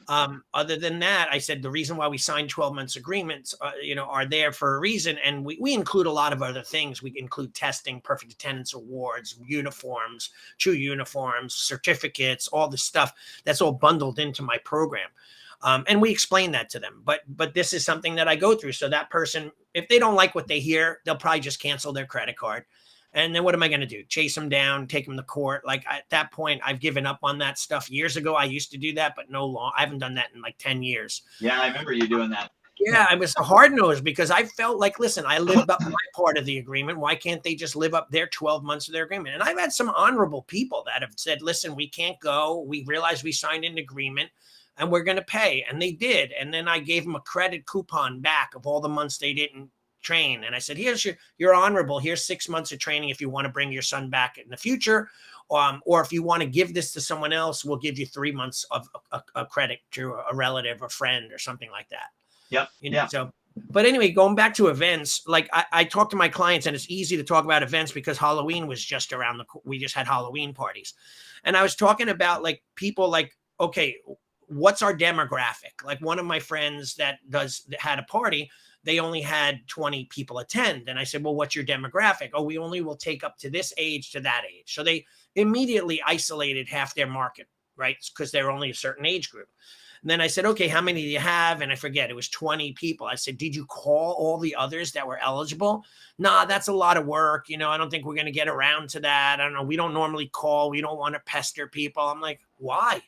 Other than that, I said the reason why we signed 12 months agreements, are there for a reason. And we include a lot of other things. We include testing, perfect attendance awards, uniforms, true uniforms, certificates, all the stuff that's all bundled into my program. And we explain that to them. But this is something that I go through. So that person, if they don't like what they hear, they'll probably just cancel their credit card. And then what am I going to do? Chase them down, take them to court? Like at that point, I've given up on that stuff. Years ago, I used to do that, but no long. I haven't done that in like 10 years. Yeah, I remember you doing that. Yeah, I was a hard nosed because I felt like, listen, I lived up my part of the agreement. Why can't they just live up their 12 months of their agreement? And I've had some honorable people that have said, listen, we can't go. We realize we signed an agreement and we're going to pay. And they did. And then I gave them a credit coupon back of all the months they didn't train. And I said, here's you're honorable. Here's 6 months of training if you want to bring your son back in the future. Or if you want to give this to someone else, we'll give you 3 months of a credit to a relative, a friend, or something like that. Yep. Yeah. So, but anyway, going back to events, like I talk to my clients, and it's easy to talk about events because Halloween was just we just had Halloween parties. And I was talking about like people like, okay, what's our demographic? Like one of my friends that had a party, they only had 20 people attend. And I said, well, what's your demographic? Oh, we only will take up to this age to that age. So they immediately isolated half their market, right? Because they're only a certain age group. And then I said, okay, how many do you have? And I forget, it was 20 people. I said, did you call all the others that were eligible? Nah, that's a lot of work. I don't think we're going to get around to that. I don't know. We don't normally call. We don't want to pester people. I'm like, why?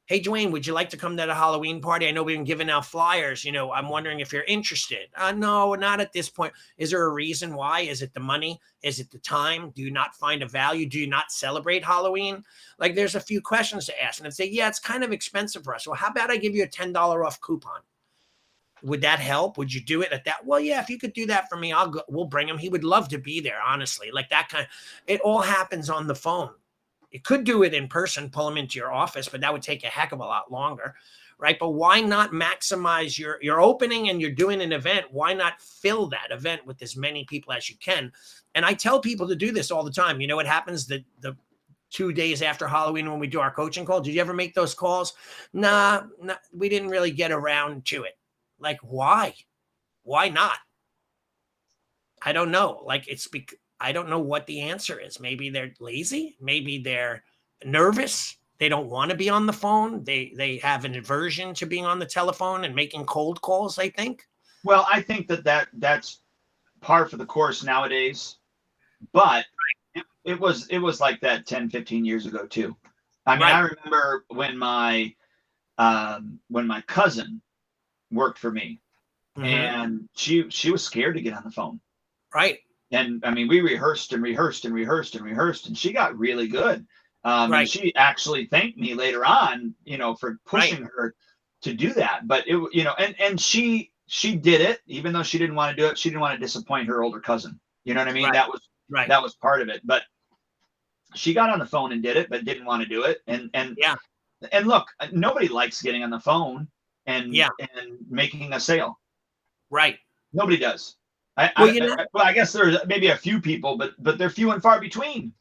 Hey, Dwayne, would you like to come to the Halloween party? I know we've been giving out flyers. I'm wondering if you're interested. No, not at this point. Is there a reason why? Is it the money? Is it the time? Do you not find a value? Do you not celebrate Halloween? Like there's a few questions to ask. And if say, yeah, it's kind of expensive for us. Well, how about I give you a $10 off coupon? Would that help? Would you do it at that? Well, yeah, if you could do that for me, we'll bring him. He would love to be there, honestly. Like that kind of, it all happens on the phone. You could do it in person, pull them into your office, but that would take a heck of a lot longer, right? But why not maximize your opening and you're doing an event? Why not fill that event with as many people as you can? And I tell people to do this all the time. What happens the 2 days after Halloween when we do our coaching call? Did you ever make those calls? Nah, we didn't really get around to it. Like, why? Why not? I don't know. Like I don't know what the answer is. Maybe they're lazy. Maybe they're nervous. They don't want to be on the phone. They have an aversion to being on the telephone and making cold calls, I think. Well, I think that's par for the course nowadays, but it was like that 10, 15 years ago too. I mean, right. I remember when my cousin worked for me, mm-hmm. and she was scared to get on the phone. Right. And I mean, we rehearsed and she got really good. Right. And she actually thanked me later on, for pushing right. her to do that. But and she did it, even though she didn't want to do it. She didn't want to disappoint her older cousin. You know what I mean? Right. That was part of it. But she got on the phone and did it, but didn't want to do it. And yeah. And look, nobody likes getting on the phone and making a sale. Right. Nobody does. I guess there's maybe a few people, but they're few and far between.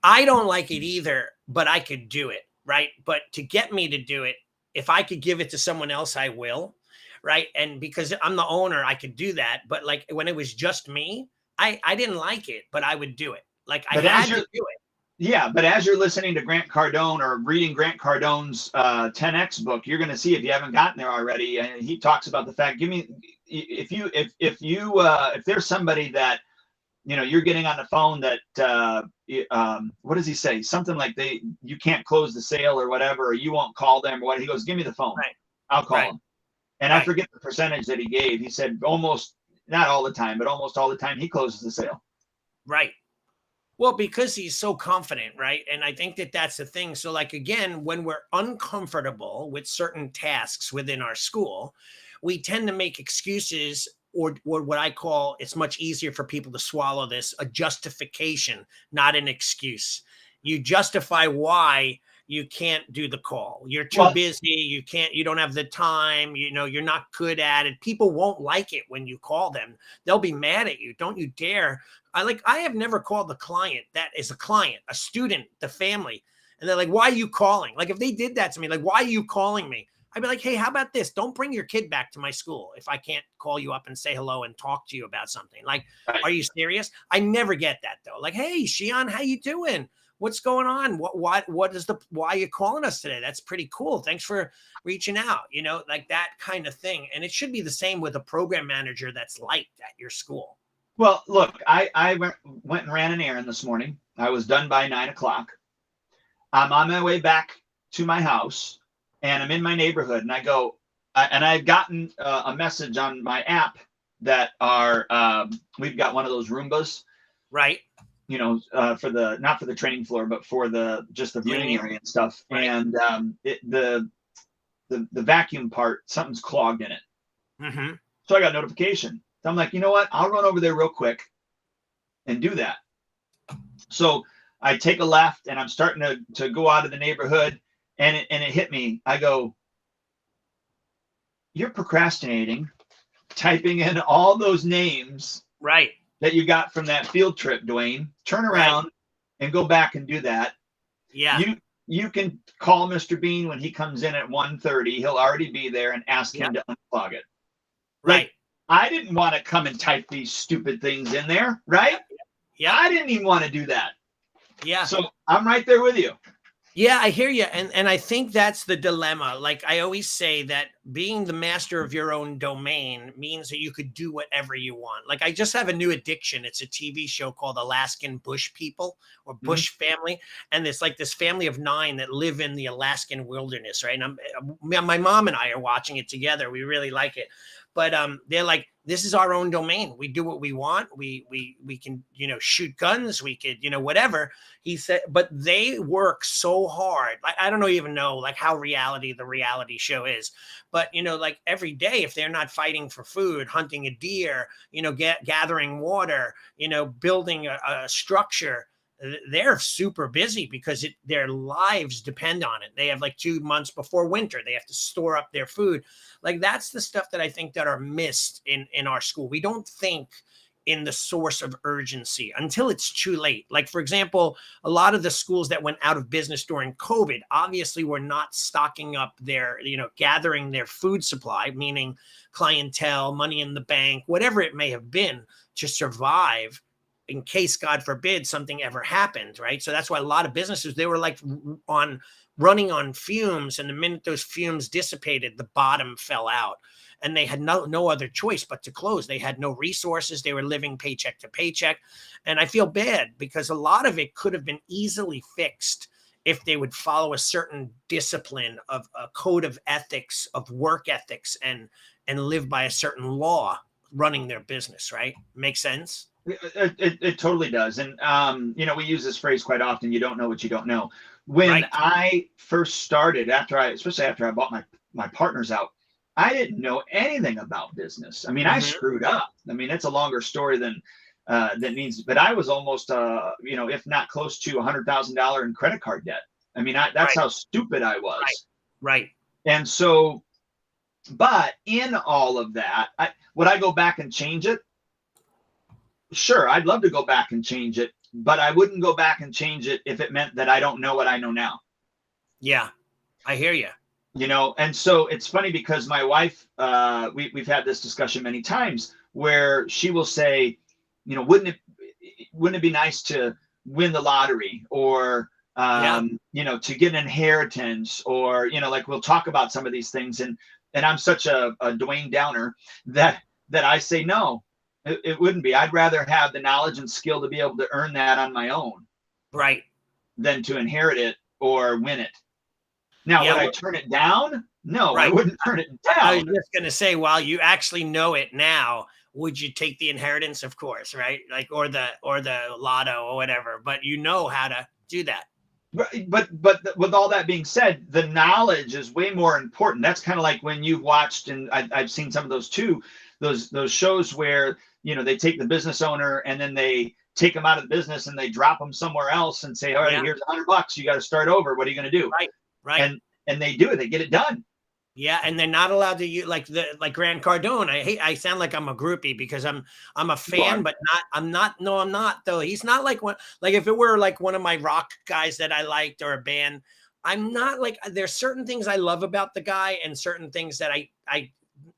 I don't like it either, but I could do it, right? But to get me to do it, if I could give it to someone else, I will, right? And because I'm the owner, I could do that. But like when it was just me, I didn't like it, but I would do it. Like I had to do it. Yeah, but as you're listening to Grant Cardone or reading Grant Cardone's 10X book, you're going to see, if you haven't gotten there already, and he talks about the fact, if there's somebody that, you're getting on the phone that, what does he say? Something like you can't close the sale or whatever, or you won't call them or what. He goes, give me the phone. Right. I'll call them. And I forget the percentage that he gave. He said almost, not all the time, but almost all the time he closes the sale. Right. Well, because he's so confident, right? And I think that's the thing. So like, again, when we're uncomfortable with certain tasks within our school, we tend to make excuses or what I call, it's much easier for people to swallow this, a justification, not an excuse. You justify why you can't do the call. You're too Well, busy. You don't have the time. You're not good at it. People won't like it when you call them. They'll be mad at you. Don't you dare. I have never called the client that is a client, a student, the family. And they're like, why are you calling? Like if they did that to me, like, why are you calling me? I'd be like, hey, how about this? Don't bring your kid back to my school if I can't call you up and say hello and talk to you about something. Like, right. are you serious? I never get that though. Like, hey, Shion, how you doing? What's going on? Why are you calling us today? That's pretty cool. Thanks for reaching out, like that kind of thing. And it should be the same with a program manager that's liked at your school. Well, look, I went and ran an errand this morning. I was done by 9:00. I'm on my way back to my house and I'm in my neighborhood and and I've gotten a message on my app that we've got one of those Roombas. Right. Not for the training floor, but for just the viewing area and stuff. Right. And the vacuum part, something's clogged in it. Mm-hmm. So I got a notification. So I'm like, you know what? I'll run over there real quick and do that. So I take a left and I'm starting to go out of the neighborhood and it hit me. I go, you're procrastinating, typing in all those names. Right. That you got from that field trip, Dwayne. Turn around and go back and do that. Yeah. You can call Mr. Bean when he comes in at 1:30. He'll already be there and ask him to unplug it. Right. Like, I didn't want to come and type these stupid things in there, right? Yeah. I didn't even want to do that. Yeah. So I'm right there with you. Yeah, I hear you. And I think that's the dilemma. Like I always say that being the master of your own domain means that you could do whatever you want. Like I just have a new addiction. It's a TV show called Alaskan Bush People or Bush Family. And it's like this family of 9 that live in the Alaskan wilderness, right? And my mom and I are watching it together. We really like it. But they're like, this is our own domain. We do what we want. We can, shoot guns. We could, whatever. He said, but they work so hard. Like, I don't even know like how the reality show is, but like every day, if they're not fighting for food, hunting a deer, gathering water, building a structure, they're super busy because their lives depend on it. They have like 2 months before winter. They have to store up their food. Like that's the stuff that I think that are missed in our school. We don't think in the source of urgency until it's too late. Like, for example, a lot of the schools that went out of business during COVID obviously were not stocking up their, gathering their food supply, meaning clientele, money in the bank, whatever it may have been to survive in case, God forbid, something ever happened, right? So that's why a lot of businesses, they were like running on fumes. And the minute those fumes dissipated, the bottom fell out. And they had no other choice but to close. They had no resources. They were living paycheck to paycheck. And I feel bad because a lot of it could have been easily fixed if they would follow a certain discipline of a code of ethics, of work ethics, and live by a certain law running their business, right? Makes sense? It totally does. And, we use this phrase quite often. You don't know what you don't know. When I first started, especially after I bought my partners out, I didn't know anything about business. I mean, I screwed up. I mean, it's a longer story than that needs, but I was almost, if not close to $100,000 in credit card debt. I mean, that's how stupid I was. Right. And so, but in all of that, would I go back and change it? Sure, I'd love to go back and change it, but I wouldn't go back and change it if it meant that I don't know what I know now. Yeah, I hear you. And so it's funny because my wife, we've had this discussion many times where she will say, wouldn't it be nice to win the lottery or, to get an inheritance or, like we'll talk about some of these things. And I'm such a Dwayne Downer that I say, no, it wouldn't be. I'd rather have the knowledge and skill to be able to earn that on my own. Right. Than to inherit it or win it. Now, would I turn it down? No, I wouldn't turn it down. I was just going to say, while you actually know it now, would you take the inheritance? Of course, right? Like, or the lotto or whatever, but you know how to do that. But with all that being said, the knowledge is way more important. That's kind of like when you've watched, and I've seen some of those too, those shows where, they take the business owner and then they take them out of the business and they drop them somewhere else and say, all right, Yeah. here's $100. You got to start over. What are you going to do? Right. And they do it. They get it done. Yeah, and they're not allowed to use like Grant Cardone. I sound like I'm a groupie because I'm a fan, but I'm not though. He's not like if it were like one of my rock guys that I liked or a band. I'm not like, there's certain things I love about the guy and certain things that I'm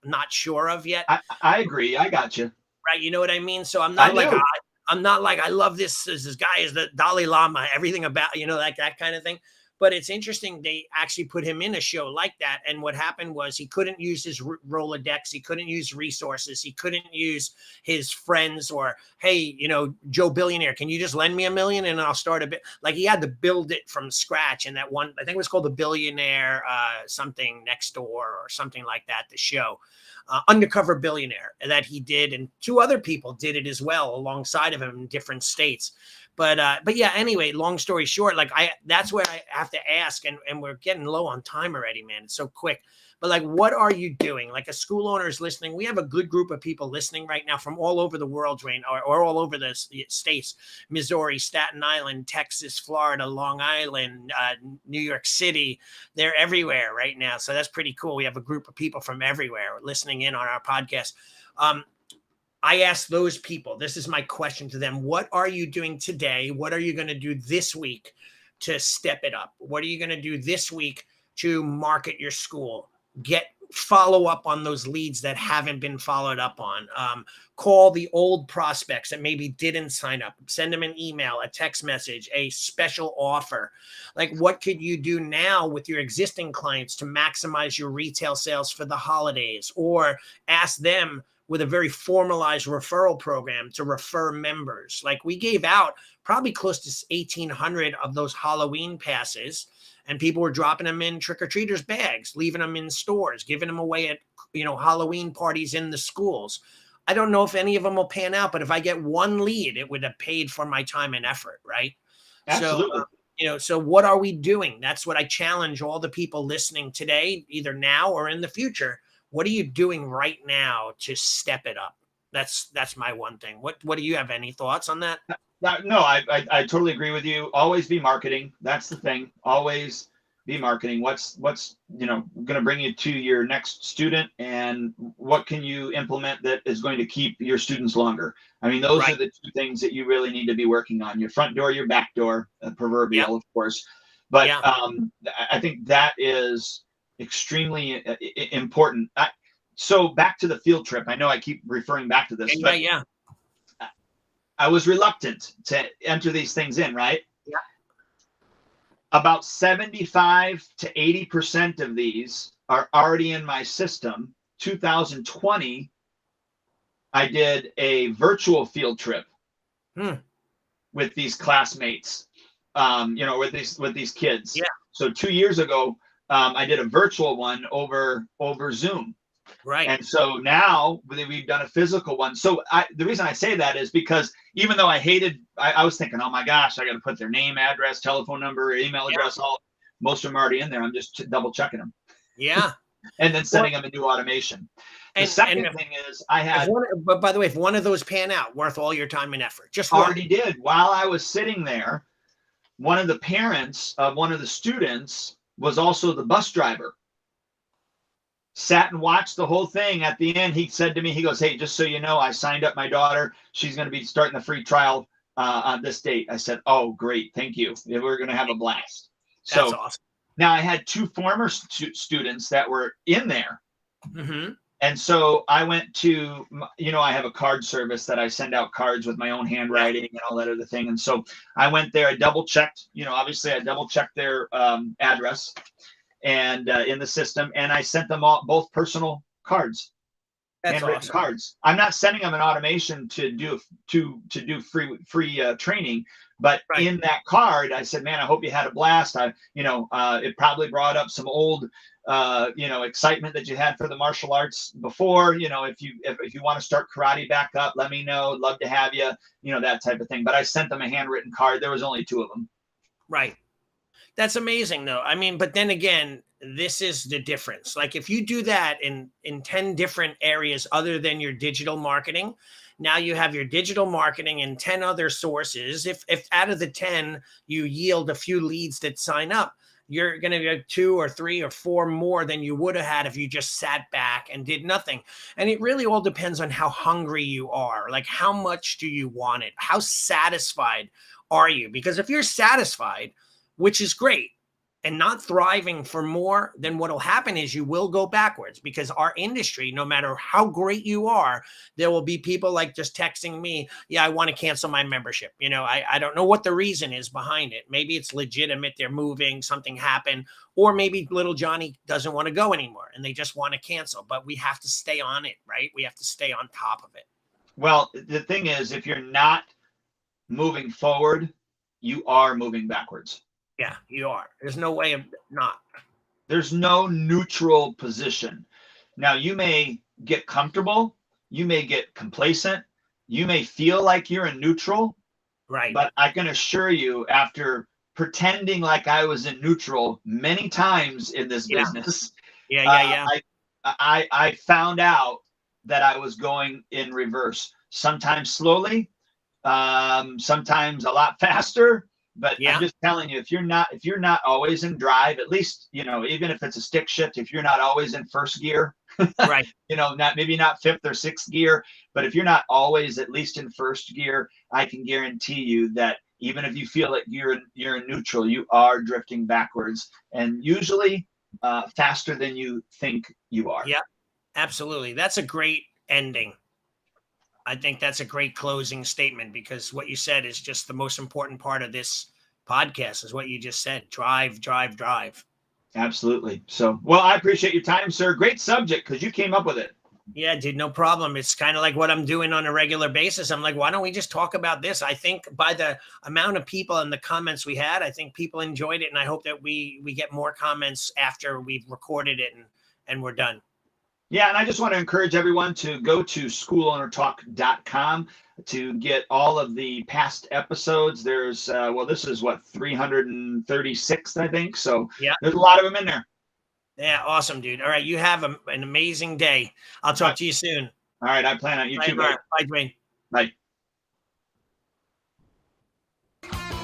not sure of yet. I agree. I got you. Right. You know what I mean? So I'm not like I love this guy is the Dalai Lama, everything about, like that kind of thing. But it's interesting. They actually put him in a show like that. And what happened was he couldn't use his Rolodex. He couldn't use resources. He couldn't use his friends or, hey, Joe Billionaire, can you just lend me $1 million and I'll start a bit. Like he had to build it from scratch. And that one, I think it was called The Billionaire, something Next Door or something like that, the show. Undercover Billionaire that he did. And 2 other people did it as well alongside of him in different states. But yeah, anyway, long story short, that's where I have to ask, and we're getting low on time already, man. It's so quick. But like, what are you doing? Like a school owner is listening. We have a good group of people listening right now from all over the world, Dwayne, or all over the states, Missouri, Staten Island, Texas, Florida, Long Island, New York City. They're everywhere right now. So that's pretty cool. We have a group of people from everywhere listening in on our podcast. I ask those people, this is my question to them. What are you doing today? What are you going to do this week to step it up? What are you going to do this week to market your school? Follow up on those leads that haven't been followed up on. Call the old prospects that maybe didn't sign up. Send them an email, a text message, a special offer. Like, what could you do now with your existing clients to maximize your retail sales for the holidays? Or ask them with a very formalized referral program to refer members. Like we gave out probably close to 1,800 of those Halloween passes, and people were dropping them in trick-or-treaters bags, leaving them in stores, giving them away at, Halloween parties in the schools. I don't know if any of them will pan out, but if I get one lead, it would have paid for my time and effort. Right. Absolutely. So, so what are we doing? That's what I challenge all the people listening today, either now or in the future. What are you doing right now to step it up? That's my one thing. What do you have? Any thoughts on that? No, I totally agree with you. Always be marketing. That's the thing. Always be marketing. What's going to bring you to your next student, and what can you implement that is going to keep your students longer? I mean, those are the 2 things that you really need to be working on: your front door, your back door, proverbial, of course. But I think that is extremely important. So back to the field trip. I know I keep referring back to this. Yeah. I was reluctant to enter these things in, right? Yeah. About 75 to 80% of these are already in my system. 2020, I did a virtual field trip with these classmates, with these kids. Yeah. So 2 years ago, I did a virtual one over Zoom. Right. And so now we've done a physical one. So the reason I say that is because even though I was thinking, oh my gosh, I got to put their name, address, telephone number, email address, most of them are already in there. I'm just double checking them. Yeah. And then sending them a new automation. The second thing is but by the way, if one of those pan out, worth all your time and effort. Just already did. While I was sitting there, one of the parents of one of the students was also the bus driver. Sat and watched the whole thing. At the end, he said to me, he goes, hey, just so you know, I signed up my daughter. She's going to be starting the free trial on this date. I said, oh, great. Thank you. We're going to have a blast. That's awesome. Now I had 2 former students that were in there. Mm-hmm. And so I went to, I have a card service that I send out cards with my own handwriting and all that other thing. And so I went there, I double checked, obviously I double checked their address and in the system, and I sent them both personal cards. That's handwritten awesome. Cards. I'm not sending them an automation to do free training, but in that card, I said, man, I hope you had a blast. It probably brought up some old, excitement that you had for the martial arts before. If you want to start karate back up, let me know. Love to have you. That type of thing. But I sent them a handwritten card. There was only 2 of them. Right. That's amazing, though. I mean, but then again, this is the difference. Like if you do that in 10 different areas other than your digital marketing, Now you have your digital marketing and 10 other sources. If out of the 10, you yield a few leads that sign up, you're going to get 2 or 3 or 4 more than you would have had if you just sat back and did nothing. And it really all depends on how hungry you are. Like, how much do you want it? How satisfied are you? Because if you're satisfied, which is great, and not thriving for more, then what'll happen is you will go backwards, because our industry, no matter how great you are, there will be people like just texting me, yeah, I want to cancel my membership. I don't know what the reason is behind it. Maybe it's legitimate. They're moving, something happened, or maybe little Johnny doesn't want to go anymore and they just want to cancel, but we have to stay on it, right? We have to stay on top of it. Well, the thing is, if you're not moving forward, you are moving backwards. Yeah, you are. There's no way of not. There's no neutral position. Now, you may get comfortable, you may get complacent, you may feel like you're in neutral, right? But I can assure you, after pretending like I was in neutral many times in this business, I found out that I was going in reverse. Sometimes slowly, sometimes a lot faster. But I'm just telling you, if you're not always in drive, at least, even if it's a stick shift, if you're not always in first gear, right? maybe not fifth or sixth gear, but if you're not always at least in first gear, I can guarantee you that even if you feel like you're in neutral, you are drifting backwards, and usually faster than you think you are. Yeah, absolutely. That's a great ending. I think that's a great closing statement, because what you said is just the most important part of this podcast, is what you just said. Drive, drive, drive. Absolutely. So, well, I appreciate your time, sir. Great subject, because you came up with it. Yeah, dude, no problem. It's kind of like what I'm doing on a regular basis. I'm like, why don't we just talk about this? I think by the amount of people and the comments we had, I think people enjoyed it. And I hope that we get more comments after we've recorded it and we're done. Yeah, and I just want to encourage everyone to go to schoolownertalk.com to get all of the past episodes. There's, this is 336, I think. So there's a lot of them in there. Yeah, awesome, dude. All right, you have an amazing day. I'll talk to you soon. All right, I plan on you too. Bye, Dwayne. Bye.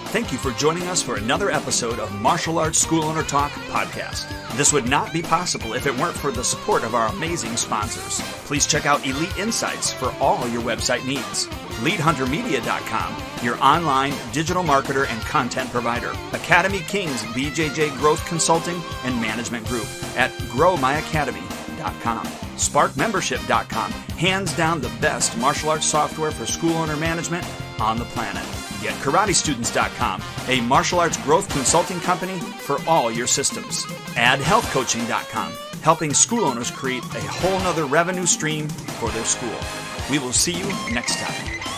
Thank you for joining us for another episode of Martial Arts School Owner Talk podcast. This would not be possible if it weren't for the support of our amazing sponsors. Please check out Elite Insights for all your website needs. LeadHunterMedia.com, your online digital marketer and content provider. Academy Kings BJJ Growth Consulting and Management Group at GrowMyAcademy.com. SparkMembership.com, hands down the best martial arts software for school owner management on the planet. GetKarateStudents.com, a martial arts growth consulting company for all your systems. AddHealthCoaching.com, helping school owners create a whole nother revenue stream for their school. We will see you next time.